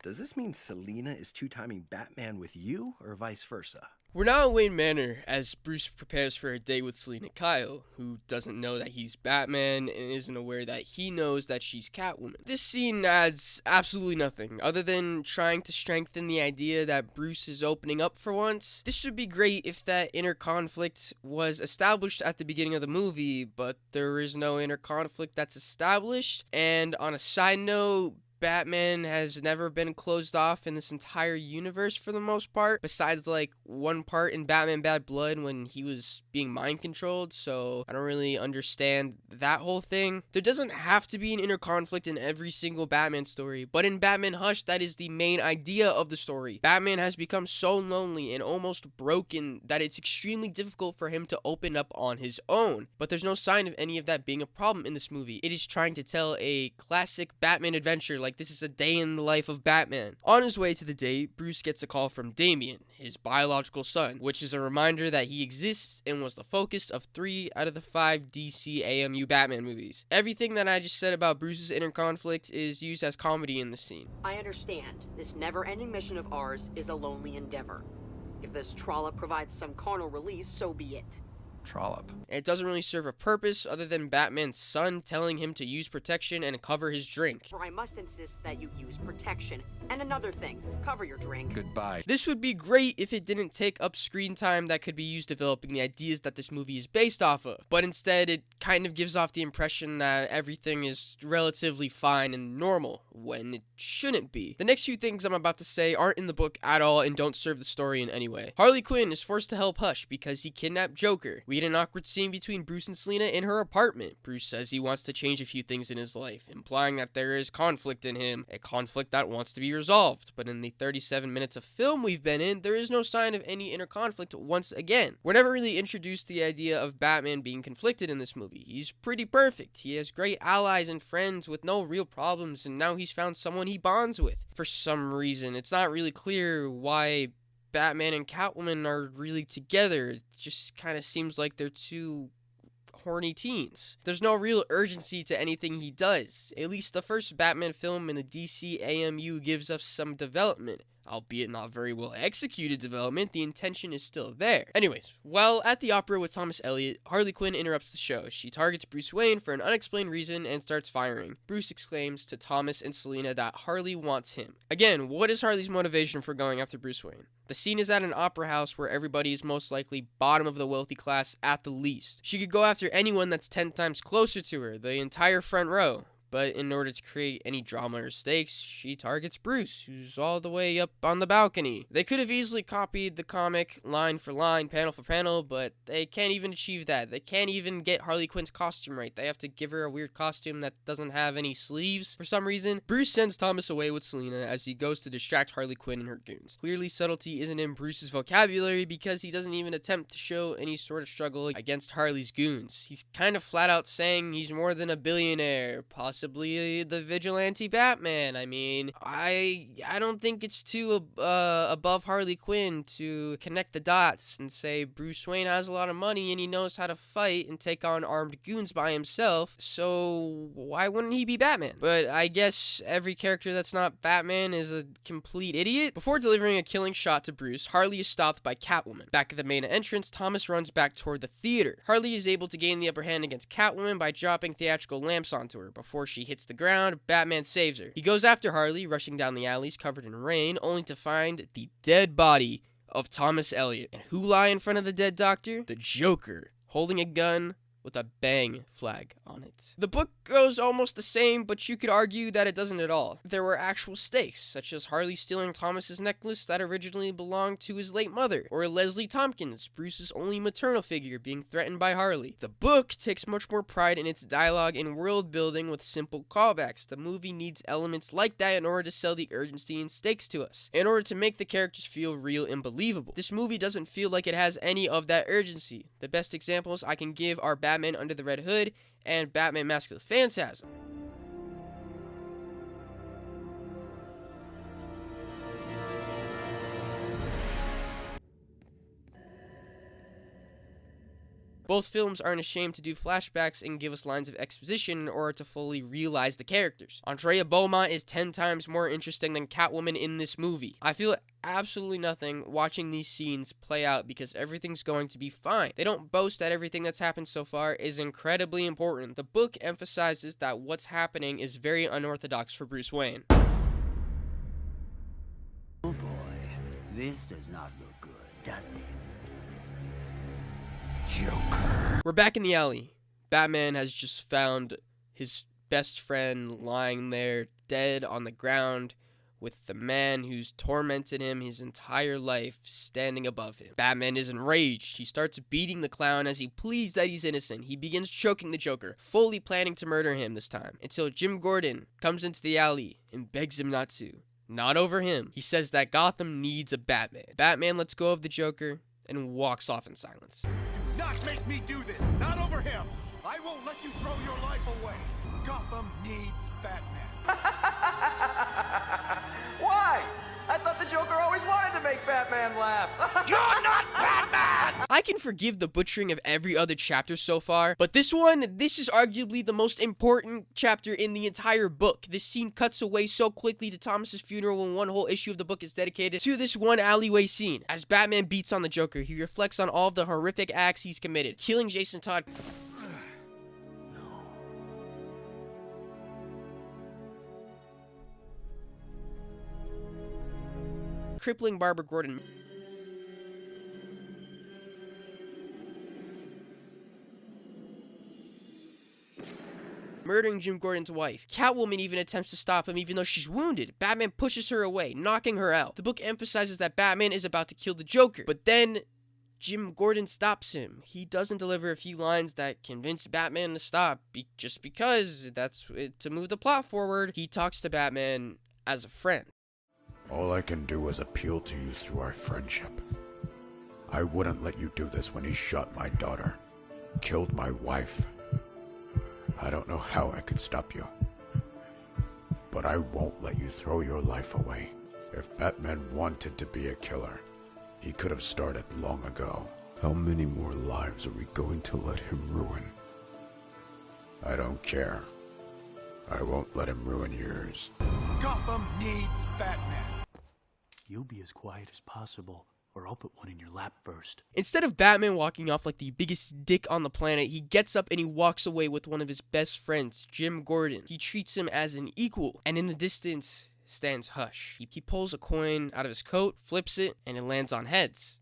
Does this mean Selina is two-timing Batman with you, or vice versa? We're now at Wayne Manor as Bruce prepares for a date with Selina Kyle, who doesn't know that he's Batman and isn't aware that he knows that she's Catwoman. This scene adds absolutely nothing other than trying to strengthen the idea that Bruce is opening up for once. This would be great if that inner conflict was established at the beginning of the movie, but there is no inner conflict that's established. And on a side note, Batman has never been closed off in this entire universe for the most part, besides like one part in Batman Bad Blood when he was being mind controlled, so I don't really understand that whole thing. There doesn't have to be an inner conflict in every single Batman story, but in Batman Hush, that is the main idea of the story. Batman has become so lonely and almost broken that it's extremely difficult for him to open up on his own, but there's no sign of any of that being a problem in this movie. It is trying to tell a classic Batman adventure like this is a day in the life of Batman. On his way to the date, Bruce gets a call from Damian, his biological son, which is a reminder that he exists and was the focus of 3 out of the 5 DC AMU Batman movies. Everything that I just said about Bruce's inner conflict is used as comedy in the scene. I understand. This never-ending mission of ours is a lonely endeavor. If this trollop provides some carnal release, so be it. Trollop. It doesn't really serve a purpose other than Batman's son telling him to use protection and cover his drink. For I must insist that you use protection. And another thing, cover your drink. Goodbye. This would be great if it didn't take up screen time that could be used developing the ideas that this movie is based off of. But instead, it kind of gives off the impression that everything is relatively fine and normal, when it shouldn't be. The next few things I'm about to say aren't in the book at all and don't serve the story in any way. Harley Quinn is forced to help Hush because he kidnapped Joker. We get an awkward scene between Bruce and Selina in her apartment. Bruce says he wants to change a few things in his life, implying that there is conflict in him, a conflict that wants to be resolved. But in the 37 minutes of film we've been in, there is no sign of any inner conflict once again. We're never really introduced to the idea of Batman being conflicted in this movie. He's pretty perfect. He has great allies and friends with no real problems, and now he's found someone he bonds with. For some reason, it's not really clear why Batman and Catwoman are really together. It just kind of seems like they're two horny teens. There's no real urgency to anything he does. At least the first Batman film in the DC AMU gives us some development. Albeit not very well executed development, the intention is still there. Anyways, while at the opera with Thomas Elliot, Harley Quinn interrupts the show. She targets Bruce Wayne for an unexplained reason and starts firing. Bruce exclaims to Thomas and Selina that Harley wants him. Again, what is Harley's motivation for going after Bruce Wayne? The scene is at an opera house where everybody is most likely bottom of the wealthy class at the least. She could go after anyone that's 10 times closer to her, the entire front row. But in order to create any drama or stakes, she targets Bruce, who's all the way up on the balcony. They could have easily copied the comic line for line, panel for panel, but they can't even achieve that. They can't even get Harley Quinn's costume right. They have to give her a weird costume that doesn't have any sleeves for some reason. Bruce sends Thomas away with Selina as he goes to distract Harley Quinn and her goons. Clearly, subtlety isn't in Bruce's vocabulary because he doesn't even attempt to show any sort of struggle against Harley's goons. He's kind of flat out saying he's more than a billionaire, possibly the vigilante Batman. I mean, I don't think it's too above Harley Quinn to connect the dots and say Bruce Wayne has a lot of money and he knows how to fight and take on armed goons by himself, so why wouldn't he be Batman? But I guess every character that's not Batman is a complete idiot. Before delivering a killing shot to Bruce, Harley is stopped by Catwoman. Back at the main entrance, Thomas runs back toward the theater. Harley is able to gain the upper hand against Catwoman by dropping theatrical lamps onto her. Before she hits the ground, Batman saves her. He goes after Harley, rushing down the alleys covered in rain, only to find the dead body of Thomas Elliot. And who lie in front of the dead doctor? The Joker, holding a gun with a bang flag on it. The book goes almost the same, but you could argue that it doesn't at all. There were actual stakes, such as Harley stealing Thomas's necklace that originally belonged to his late mother, or Leslie Tompkins, Bruce's only maternal figure, being threatened by Harley. The book takes much more pride in its dialogue and world building with simple callbacks. The movie needs elements like that in order to sell the urgency and stakes to us, in order to make the characters feel real and believable. This movie doesn't feel like it has any of that urgency. The best examples I can give are Batman Under the Red Hood and Batman Mask of the Phantasm. Both films aren't ashamed to do flashbacks and give us lines of exposition in order to fully realize the characters. Andrea Beaumont is 10 times more interesting than Catwoman in this movie. I feel absolutely nothing watching these scenes play out because everything's going to be fine. They don't boast that everything that's happened so far is incredibly important. The book emphasizes that what's happening is very unorthodox for Bruce Wayne. Oh boy, this does not look good, does it? Joker. We're back in the alley. Batman has just found his best friend lying there dead on the ground with the man who's tormented him his entire life standing above him. Batman is enraged. He starts beating the clown as he pleads that he's innocent. He begins choking the Joker, fully planning to murder him this time, until Jim Gordon comes into the alley and begs him not to. Not over him. He says that Gotham needs a Batman. Batman lets go of the Joker and walks off in silence. Do not make me do this! Not over him! I won't let you throw your life away! Gotham needs Batman. Why? I thought the Joker always wanted to make Batman laugh. You're not Batman! I can forgive the butchering of every other chapter so far, but this is arguably the most important chapter in the entire book. This scene cuts away so quickly to Thomas's funeral when one whole issue of the book is dedicated to this one alleyway scene. As Batman beats on the Joker, he reflects on all of the horrific acts he's committed, killing Jason Todd, crippling Barbara Gordon, murdering Jim Gordon's wife. Catwoman even attempts to stop him even though she's wounded. Batman pushes her away, knocking her out. The book emphasizes that Batman is about to kill the Joker, but then Jim Gordon stops him. He doesn't deliver a few lines that convince Batman to stop, just because that's it, to move the plot forward. He talks to Batman as a friend. All I can do is appeal to you through our friendship. I wouldn't let you do this when he shot my daughter, killed my wife. I don't know how I could stop you, but I won't let you throw your life away. If Batman wanted to be a killer, he could have started long ago. How many more lives are we going to let him ruin? I don't care. I won't let him ruin yours. Gotham needs Batman. You be as quiet as possible, or I'll put one in your lap first. Instead of Batman walking off like the biggest dick on the planet, he gets up and he walks away with one of his best friends, Jim Gordon. He treats him as an equal, and in the distance stands Hush. He pulls a coin out of his coat, flips it, and it lands on heads.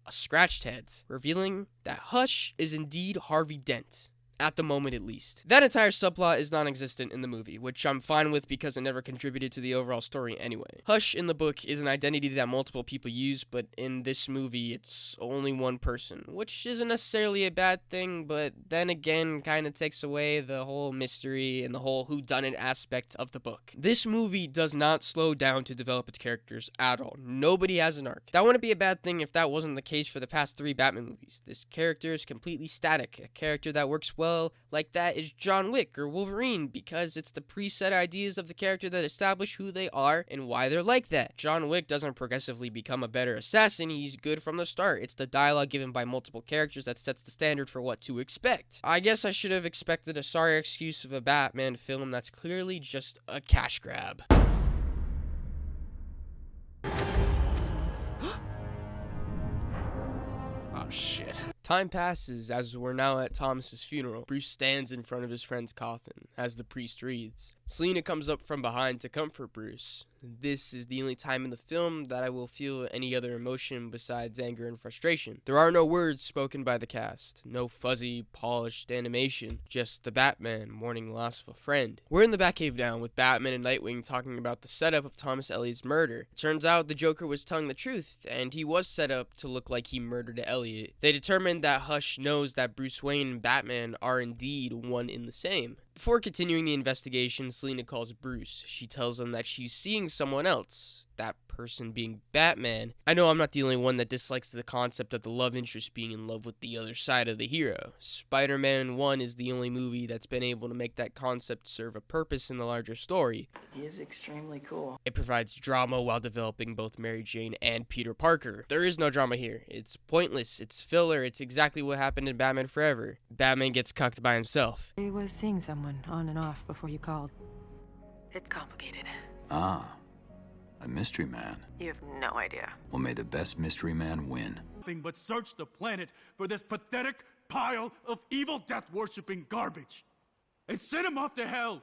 A scratched heads, revealing that Hush is indeed Harvey Dent. At the moment, at least. That entire subplot is non-existent in the movie, which I'm fine with because it never contributed to the overall story anyway. Hush in the book is an identity that multiple people use, but in this movie, it's only one person, which isn't necessarily a bad thing, but then again, kind of takes away the whole mystery and the whole whodunit aspect of the book. This movie does not slow down to develop its characters at all. Nobody has an arc. That wouldn't be a bad thing if that wasn't the case for the past 3 Batman movies. This character is completely static, a character that works well like that is John Wick or Wolverine, because it's the preset ideas of the character that establish who they are and why they're like that. John Wick doesn't progressively become a better assassin, he's good from the start. It's the dialogue given by multiple characters that sets the standard for what to expect. I guess I should have expected a sorry excuse of a Batman film that's clearly just a cash grab. Oh shit. Time passes as we're now at Thomas's funeral. Bruce stands in front of his friend's coffin as the priest reads. Selina comes up from behind to comfort Bruce. This is the only time in the film that I will feel any other emotion besides anger and frustration. There are no words spoken by the cast, no fuzzy, polished animation, just the Batman mourning loss of a friend. We're in the Batcave now with Batman and Nightwing talking about the setup of Thomas Elliot's murder. It turns out the Joker was telling the truth, and he was set up to look like he murdered Elliot. They determined that Hush knows that Bruce Wayne and Batman are indeed one in the same. Before continuing the investigation, Selina calls Bruce. She tells him that she's seeing someone else. that person being Batman. I know I'm not the only one that dislikes the concept of the love interest being in love with the other side of the hero. Spider-Man 1 is the only movie that's been able to make that concept serve a purpose in the larger story. He is extremely cool. It provides drama while developing both Mary Jane and Peter Parker. There is no drama here. It's pointless, it's filler, it's exactly what happened in Batman Forever. Batman gets cucked by himself. I was seeing someone on and off before you called. It's complicated. Ah, a mystery man. You have no idea. Well, may the best mystery man win. Nothing but search the planet for this pathetic pile of evil death-worshipping garbage and send him off to hell.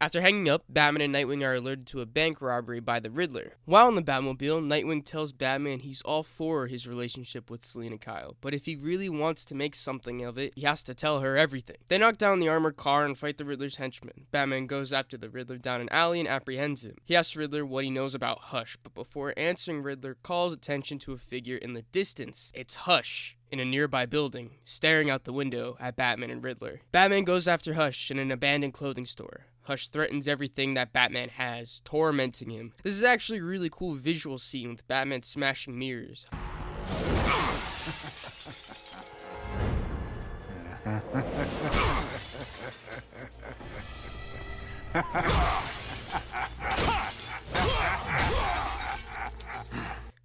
After hanging up, Batman and Nightwing are alerted to a bank robbery by the Riddler. While in the Batmobile, Nightwing tells Batman he's all for his relationship with Selina Kyle, but if he really wants to make something of it, he has to tell her everything. They knock down the armored car and fight the Riddler's henchmen. Batman goes after the Riddler down an alley and apprehends him. He asks Riddler what he knows about Hush, but before answering, Riddler calls attention to a figure in the distance. It's Hush, in a nearby building, staring out the window at Batman and Riddler. Batman goes after Hush in an abandoned clothing store. Hush threatens everything that Batman has, tormenting him. This is actually a really cool visual scene with Batman smashing mirrors.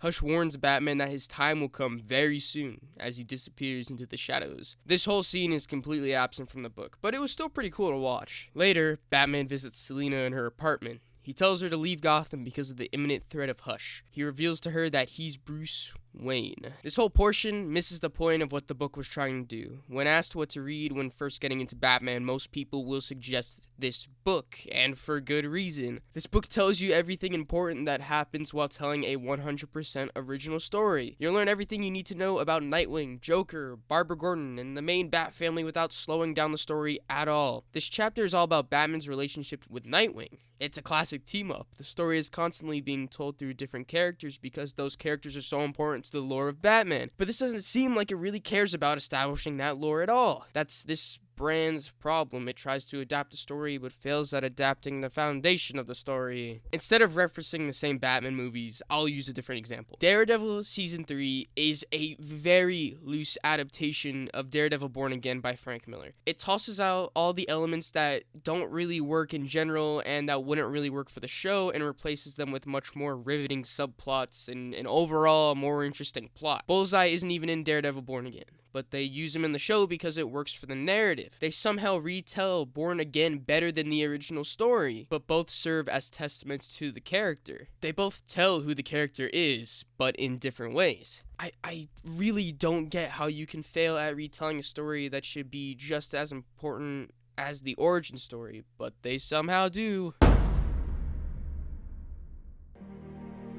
Hush warns Batman that his time will come very soon as he disappears into the shadows. This whole scene is completely absent from the book, but it was still pretty cool to watch. Later, Batman visits Selina in her apartment. He tells her to leave Gotham because of the imminent threat of Hush. He reveals to her that he's Bruce Wayne. This whole portion misses the point of what the book was trying to do. When asked what to read when first getting into Batman, most people will suggest this book, and for good reason. This book tells you everything important that happens while telling a 100% original story. You'll learn everything you need to know about Nightwing, Joker, Barbara Gordon, and the main Bat family without slowing down the story at all. This chapter is all about Batman's relationship with Nightwing. It's a classic team-up. The story is constantly being told through different characters because those characters are so important to the lore of Batman. But this doesn't seem like it really cares about establishing that lore at all. That's this brand's problem. It tries to adapt the story but fails at adapting the foundation of the story. Instead of referencing the same Batman movies, I'll use a different example. Daredevil Season 3 is a very loose adaptation of Daredevil Born Again by Frank Miller. It tosses out all the elements that don't really work in general and that wouldn't really work for the show and replaces them with much more riveting subplots and an overall more interesting plot. Bullseye isn't even in Daredevil Born Again, but they use him in the show because it works for the narrative. They somehow retell Born Again better than the original story, but both serve as testaments to the character. They both tell who the character is, but in different ways. I really don't get how you can fail at retelling a story that should be just as important as the origin story, but they somehow do.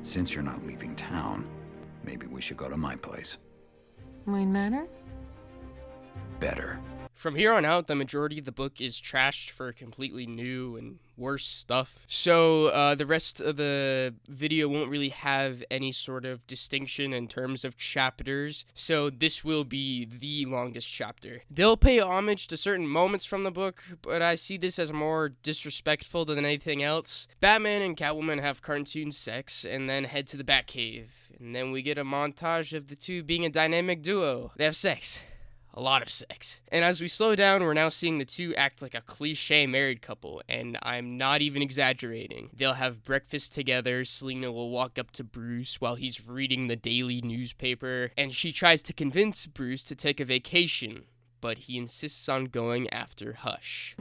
Since you're not leaving town, maybe we should go to my place. Wayne Manor? Better. From here on out, the majority of the book is trashed for completely new and worse stuff. So the rest of the video won't really have any sort of distinction in terms of chapters. So this will be the longest chapter. They'll pay homage to certain moments from the book, but I see this as more disrespectful than anything else. Batman and Catwoman have cartoon sex and then head to the Batcave. And then we get a montage of the two being a dynamic duo. They have sex. A lot of sex. And as we slow down, we're now seeing the two act like a cliche married couple, and I'm not even exaggerating. They'll have breakfast together, Selina will walk up to Bruce while he's reading the daily newspaper, and she tries to convince Bruce to take a vacation, but he insists on going after Hush.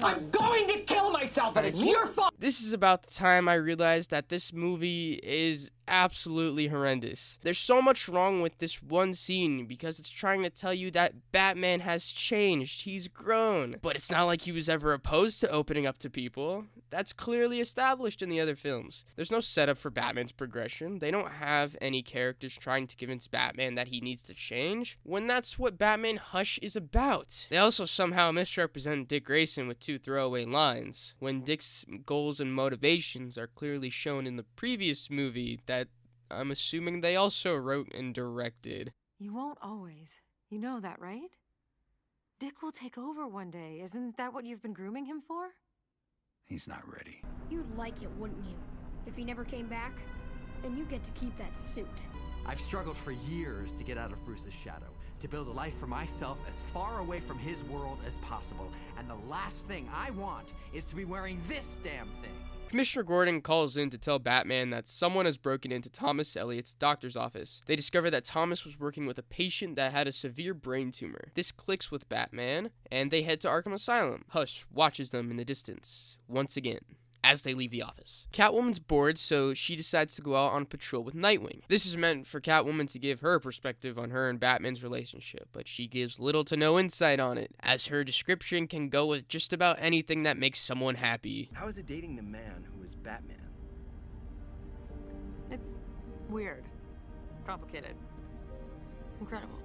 I'm going to kill myself, and it's your fault! This is about the time I realized that this movie is absolutely horrendous. There's so much wrong with this one scene because it's trying to tell you that Batman has changed. He's grown. But it's not like he was ever opposed to opening up to people. That's clearly established in the other films. There's no setup for Batman's progression. They don't have any characters trying to convince Batman that he needs to change, when that's what Batman Hush is about. They also somehow misrepresent Dick Grayson with two throwaway lines. When Dick's goal goals and motivations are clearly shown in the previous movie that I'm assuming they also wrote and directed. You won't always. You know that, right? Dick will take over one day. Isn't that what you've been grooming him for? He's not ready. You'd like it, wouldn't you? If he never came back, then you get to keep that suit. I've struggled for years to get out of Bruce's shadow, to build a life for myself as far away from his world as possible. And the last thing I want is to be wearing this damn thing. Commissioner Gordon calls in to tell Batman that someone has broken into Thomas Elliot's doctor's office. They discover that Thomas was working with a patient that had a severe brain tumor. This clicks with Batman, and they head to Arkham Asylum. Hush watches them in the distance, once again, as they leave the office. Catwoman's bored, so she decides to go out on patrol with Nightwing. This is meant for Catwoman to give her perspective on her and Batman's relationship, but she gives little to no insight on it, as her description can go with just about anything that makes someone happy. How is it dating the man who is Batman? It's weird. Complicated. Incredible.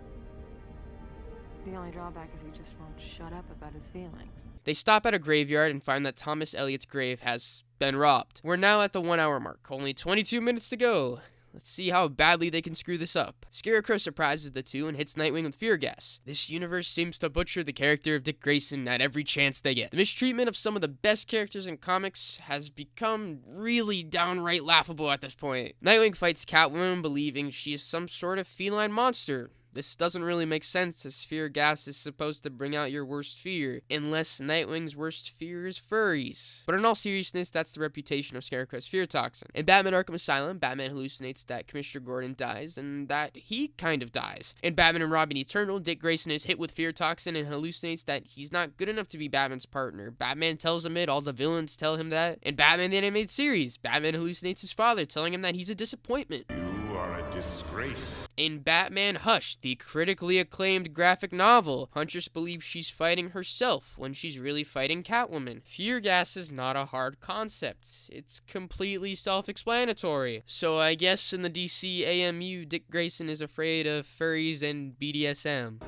The only drawback is he just won't shut up about his feelings. They stop at a graveyard and find that Thomas Elliot's grave has been robbed. We're now at the 1 hour mark, only 22 minutes to go. Let's see how badly they can screw this up. Scarecrow surprises the two and hits Nightwing with fear gas. This universe seems to butcher the character of Dick Grayson at every chance they get. The mistreatment of some of the best characters in comics has become really downright laughable at this point. Nightwing fights Catwoman, believing she is some sort of feline monster. This doesn't really make sense, as fear gas is supposed to bring out your worst fear, unless Nightwing's worst fear is furries. But in all seriousness, that's the reputation of Scarecrow's fear toxin. In Batman Arkham Asylum, Batman hallucinates that Commissioner Gordon dies, and that he kind of dies. In Batman and Robin Eternal, Dick Grayson is hit with fear toxin and hallucinates that he's not good enough to be Batman's partner. Batman tells him it, all the villains tell him that. In Batman the Animated Series, Batman hallucinates his father, telling him that he's a disappointment. You are a disgrace. In Batman Hush, the critically acclaimed graphic novel, Huntress believes she's fighting herself when she's really fighting Catwoman. Fear gas is not a hard concept. It's completely self-explanatory. So I guess in the DC AMU, Dick Grayson is afraid of furries and BDSM.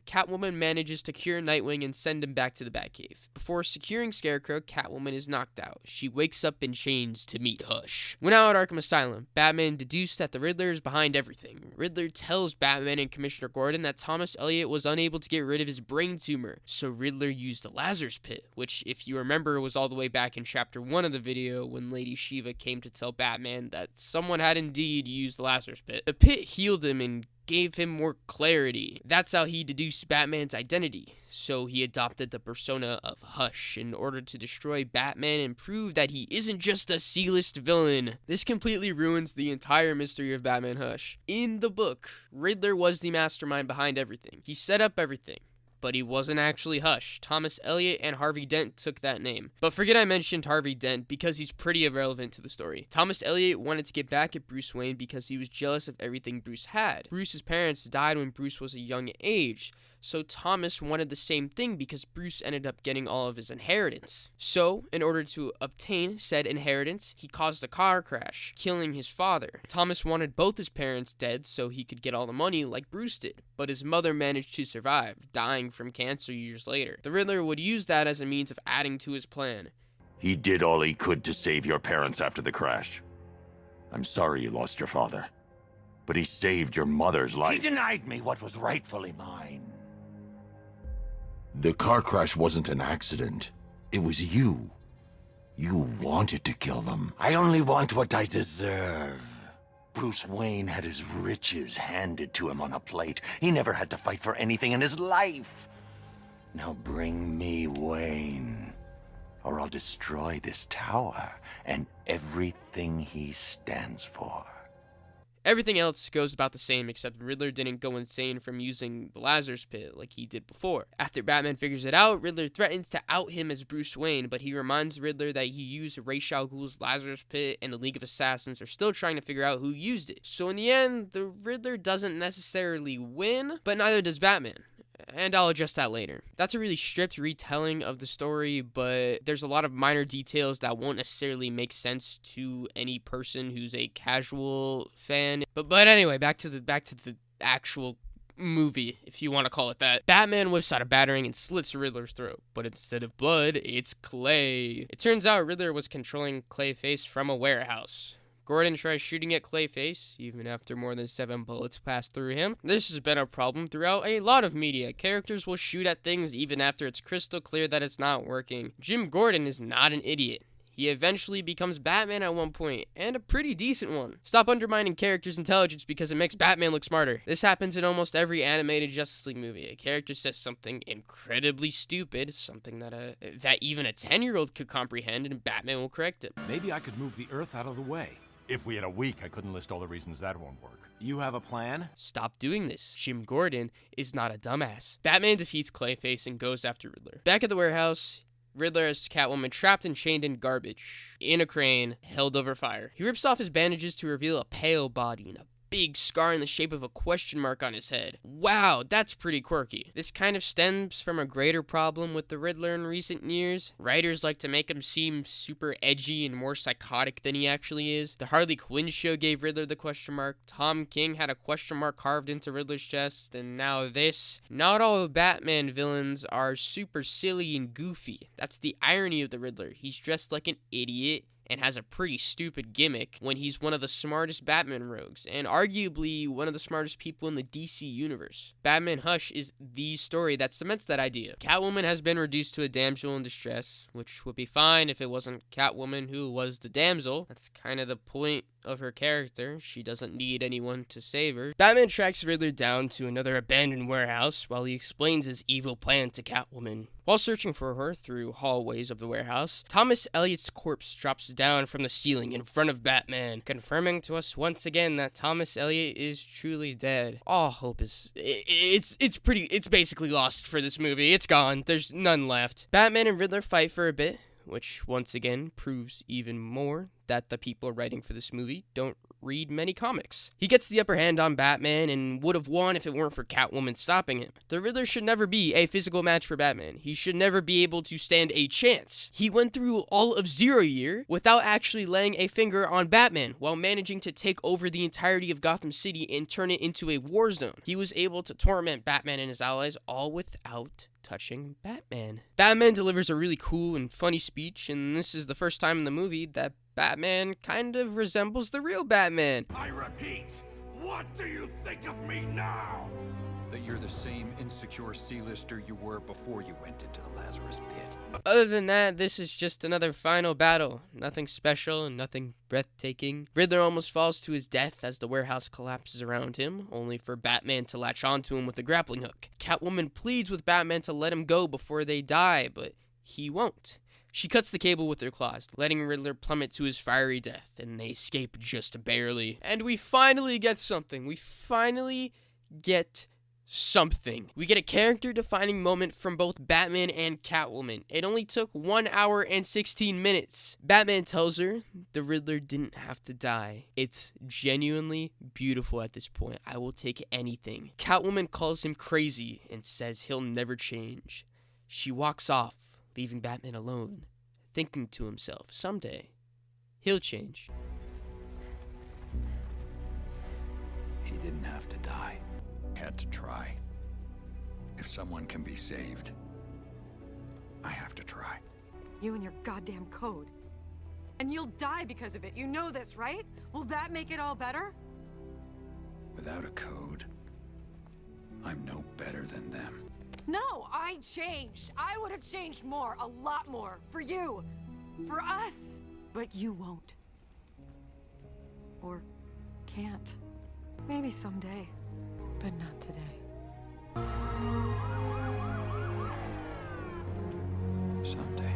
Catwoman manages to cure Nightwing and send him back to the Batcave. Before securing Scarecrow, Catwoman is knocked out. She wakes up in chains to meet Hush. When out at Arkham Asylum, Batman deduced that the Riddler is behind everything. Riddler tells Batman and Commissioner Gordon that Thomas Elliot was unable to get rid of his brain tumor, so Riddler used the Lazarus Pit, which, if you remember, was all the way back in Chapter 1 of the video when Lady Shiva came to tell Batman that someone had indeed used the Lazarus Pit. The pit healed him and gave him more clarity. That's how he deduced Batman's identity. So he adopted the persona of Hush in order to destroy Batman and prove that he isn't just a C-list villain. This completely ruins the entire mystery of Batman Hush. In the book, Riddler was the mastermind behind everything. He set up everything. But he wasn't actually Hush. Thomas Elliot and Harvey Dent took that name. But forget I mentioned Harvey Dent because he's pretty irrelevant to the story. Thomas Elliot wanted to get back at Bruce Wayne because he was jealous of everything Bruce had. Bruce's parents died when Bruce was a young age, so Thomas wanted the same thing because Bruce ended up getting all of his inheritance. So, in order to obtain said inheritance, he caused a car crash, killing his father. Thomas wanted both his parents dead so he could get all the money like Bruce did, but his mother managed to survive, dying from cancer years later. The Riddler would use that as a means of adding to his plan. He did all he could to save your parents after the crash. I'm sorry you lost your father, but he saved your mother's life. He denied me what was rightfully mine. The car crash wasn't an accident. It was you. You wanted to kill them. I only want what I deserve. Bruce Wayne had his riches handed to him on a plate. He never had to fight for anything in his life. Now bring me Wayne, or I'll destroy this tower and everything he stands for. Everything else goes about the same, except Riddler didn't go insane from using the Lazarus Pit like he did before. After Batman figures it out, Riddler threatens to out him as Bruce Wayne, but he reminds Riddler that he used Ra's al Ghul's Lazarus Pit, and the League of Assassins are still trying to figure out who used it. So in the end, the Riddler doesn't necessarily win, but neither does Batman. And I'll address that later. That's a really stripped retelling of the story, but there's a lot of minor details that won't necessarily make sense to any person who's a casual fan. But anyway, back to the actual movie, if you want to call it that. Batman whips out a batarang and slits Riddler's throat, but instead of blood, it's clay. It turns out Riddler was controlling Clayface from a warehouse. Gordon tries shooting at Clayface, even after more than 7 bullets pass through him. This has been a problem throughout a lot of media. Characters will shoot at things even after it's crystal clear that it's not working. Jim Gordon is not an idiot. He eventually becomes Batman at one point, and a pretty decent one. Stop undermining characters' intelligence because it makes Batman look smarter. This happens in almost every animated Justice League movie. A character says something incredibly stupid, something that even a 10-year-old could comprehend, and Batman will correct it. Maybe I could move the Earth out of the way. If we had a week, I couldn't list all the reasons that won't work. You have a plan? Stop doing this. Jim Gordon is not a dumbass. Batman defeats Clayface and goes after Riddler. Back at the warehouse, Riddler has Catwoman trapped and chained in garbage, in a crane, held over fire. He rips off his bandages to reveal a pale body and a big scar in the shape of a question mark on his head. Wow, that's pretty quirky. This kind of stems from a greater problem with the Riddler in recent years. Writers like to make him seem super edgy and more psychotic than he actually is. The Harley Quinn show gave Riddler the question mark. Tom King had a question mark carved into Riddler's chest, and now this. Not all Batman villains are super silly and goofy. That's the irony of the Riddler. He's dressed like an idiot and has a pretty stupid gimmick when he's one of the smartest Batman rogues, and arguably one of the smartest people in the DC universe. Batman Hush is the story that cements that idea. Catwoman has been reduced to a damsel in distress, which would be fine if it wasn't Catwoman who was the damsel. That's kind of the point of her character. She doesn't need anyone to save her. Batman tracks Riddler down to another abandoned warehouse while he explains his evil plan to Catwoman. While searching for her through hallways of the warehouse, Thomas Elliot's corpse drops down from the ceiling in front of Batman, confirming to us once again that Thomas Elliot is truly dead. All hope is... It's basically lost for this movie. It's gone. There's none left. Batman and Riddler fight for a bit, which once again proves even more that the people writing for this movie don't read many comics. He gets the upper hand on Batman and would have won if it weren't for Catwoman stopping him. The Riddler should never be a physical match for Batman. He should never be able to stand a chance. He went through all of Zero Year without actually laying a finger on Batman while managing to take over the entirety of Gotham City and turn it into a war zone. He was able to torment Batman and his allies all without touching Batman. Batman delivers a really cool and funny speech, and this is the first time in the movie that Batman kind of resembles the real Batman. I repeat, what do you think of me now? That you're the same insecure C-lister you were before you went into the Lazarus Pit. Other than that, this is just another final battle. Nothing special and nothing breathtaking. Riddler almost falls to his death as the warehouse collapses around him, only for Batman to latch onto him with a grappling hook. Catwoman pleads with Batman to let him go before they die, but he won't. She cuts the cable with her claws, letting Riddler plummet to his fiery death, and they escape just barely. And we finally get something. We get a character-defining moment from both Batman and Catwoman. It only took 1 hour and 16 minutes. Batman tells her the Riddler didn't have to die. It's genuinely beautiful at this point. I will take anything. Catwoman calls him crazy and says he'll never change. She walks off, leaving Batman alone, thinking to himself, someday, he'll change. He didn't have to die. He had to try. If someone can be saved, I have to try. You and your goddamn code. And you'll die because of it. You know this, right? Will that make it all better? Without a code, I'm no better than them. No, I changed. I would have changed more, a lot more. For you. For us. But you won't. Or can't. Maybe someday. But not today. Someday.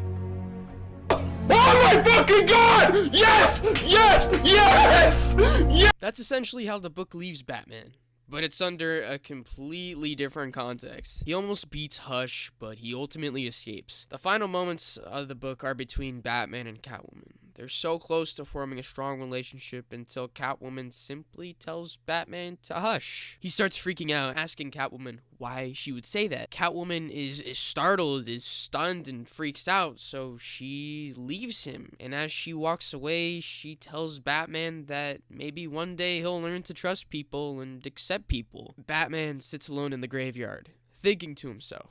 Oh my fucking god! Yes! Yes! Yes! Yes! That's essentially how the book leaves Batman. But it's under a completely different context. He almost beats Hush, but he ultimately escapes. The final moments of the book are between Batman and Catwoman. They're so close to forming a strong relationship until Catwoman simply tells Batman to hush. He starts freaking out, asking Catwoman why she would say that. Catwoman is startled, is stunned, and freaks out, so she leaves him. And as she walks away, she tells Batman that maybe one day he'll learn to trust people and accept people. Batman sits alone in the graveyard, thinking to himself,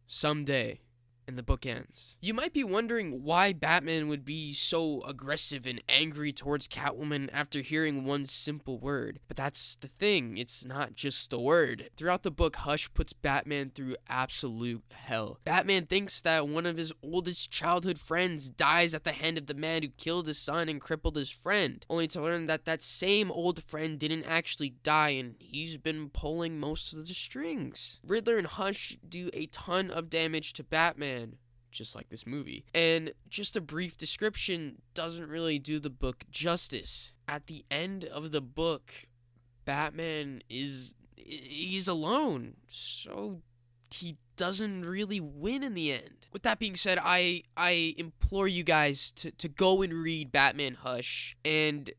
someday. And the book ends. You might be wondering why Batman would be so aggressive and angry towards Catwoman after hearing one simple word. But that's the thing, it's not just the word. Throughout the book, Hush puts Batman through absolute hell. Batman thinks that one of his oldest childhood friends dies at the hand of the man who killed his son and crippled his friend, only to learn that that same old friend didn't actually die and he's been pulling most of the strings. Riddler and Hush do a ton of damage to Batman, just like this movie. And just a brief description doesn't really do the book justice. At the end of the book, Batman he's alone, so he doesn't really win in the end. With that being said, I implore you guys to go and read Batman Hush and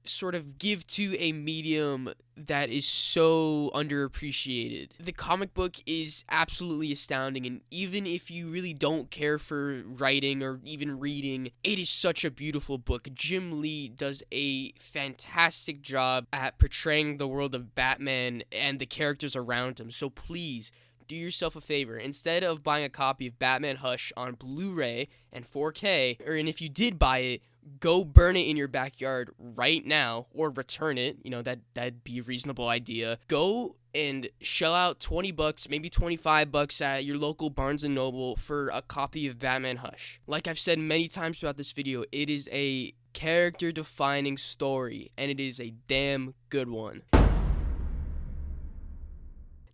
sort of give to a medium that is so underappreciated. The comic book is absolutely astounding, and even if you really don't care for writing or even reading, it is such a beautiful book. Jim Lee does a fantastic job at portraying the world of Batman and the characters around him, so please do yourself a favor. Instead of buying a copy of Batman Hush on Blu-ray and 4K, and if you did buy it, go burn it in your backyard right now or return it. You know, that'd be a reasonable idea. Go and shell out $20, maybe $25 at your local Barnes & Noble for a copy of Batman Hush. Like I've said many times throughout this video, it is a character-defining story, and it is a damn good one.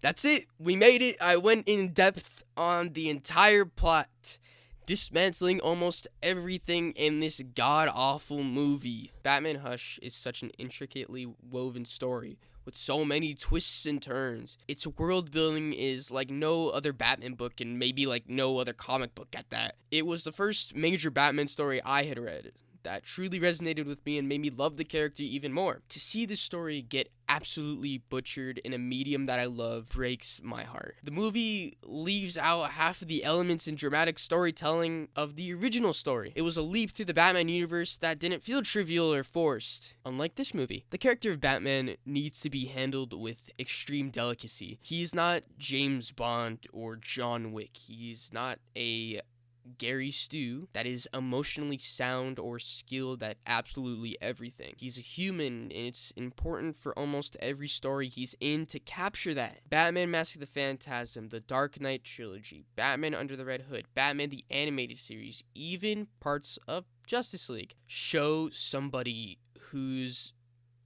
That's it. We made it. I went in depth on the entire plot, dismantling almost everything in this god-awful movie. Batman Hush is such an intricately woven story with so many twists and turns. Its world building is like no other Batman book, and maybe like no other comic book at that. It was the first major Batman story I had read that truly resonated with me and made me love the character even more. To see this story get absolutely butchered in a medium that I love breaks my heart. The movie leaves out half of the elements and dramatic storytelling of the original story. It was a leap through the Batman universe that didn't feel trivial or forced, unlike this movie. The character of Batman needs to be handled with extreme delicacy. He's not James Bond or John Wick. He's not a Gary Stu that is emotionally sound or skilled at absolutely everything. He's a human, and it's important for almost every story he's in to capture that. Batman Mask of the Phantasm, the Dark Knight trilogy, Batman Under the Red Hood, Batman the Animated Series, even parts of Justice League show somebody who's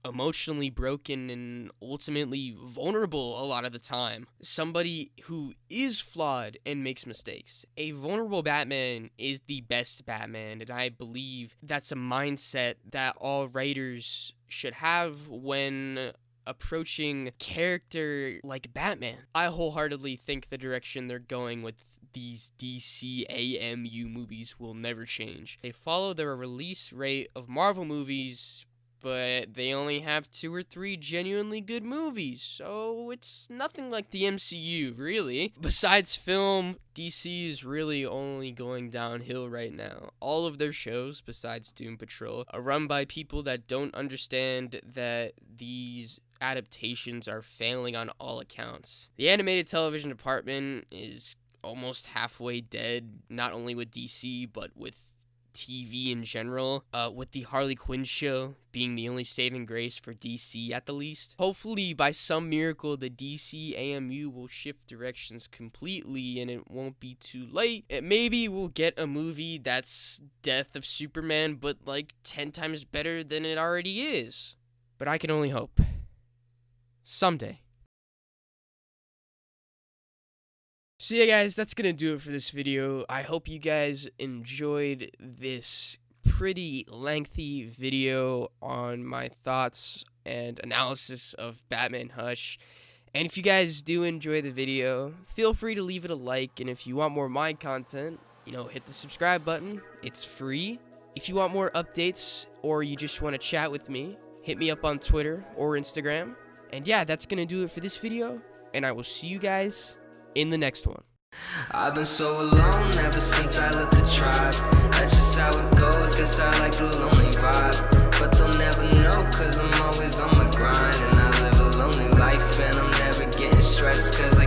emotionally broken and ultimately vulnerable a lot of the time. Somebody who is flawed and makes mistakes. A vulnerable Batman is the best Batman, and I believe that's a mindset that all writers should have when approaching character like Batman. I wholeheartedly think the direction they're going with these DC AMU movies will never change. They follow their release rate of Marvel movies, but they only have 2 or 3 genuinely good movies, so it's nothing like the MCU, really. Besides film, DC is really only going downhill right now. All of their shows, besides Doom Patrol, are run by people that don't understand that these adaptations are failing on all accounts. The animated television department is almost halfway dead, not only with DC, but with TV in general, with the Harley Quinn show being the only saving grace for DC at the least. Hopefully, by some miracle, the DC AMU will shift directions completely and it won't be too late. Maybe we'll get a movie that's Death of Superman, but like 10 times better than it already is. But I can only hope. Someday. So yeah guys, that's gonna do it for this video. I hope you guys enjoyed this pretty lengthy video on my thoughts and analysis of Batman Hush. And if you guys do enjoy the video, feel free to leave it a like, and if you want more of my content, you know, hit the subscribe button. It's free, If you want more updates or you just want to chat with me, hit me up on Twitter or Instagram. And yeah, that's going to do it for this video, and I will see you guys in the next one. I've been so alone ever since I left the tribe. That's just how it goes, guess I like the lonely vibe. But they'll never know, cause I'm always on my grind. And I live a lonely life, and I'm never getting stressed, cause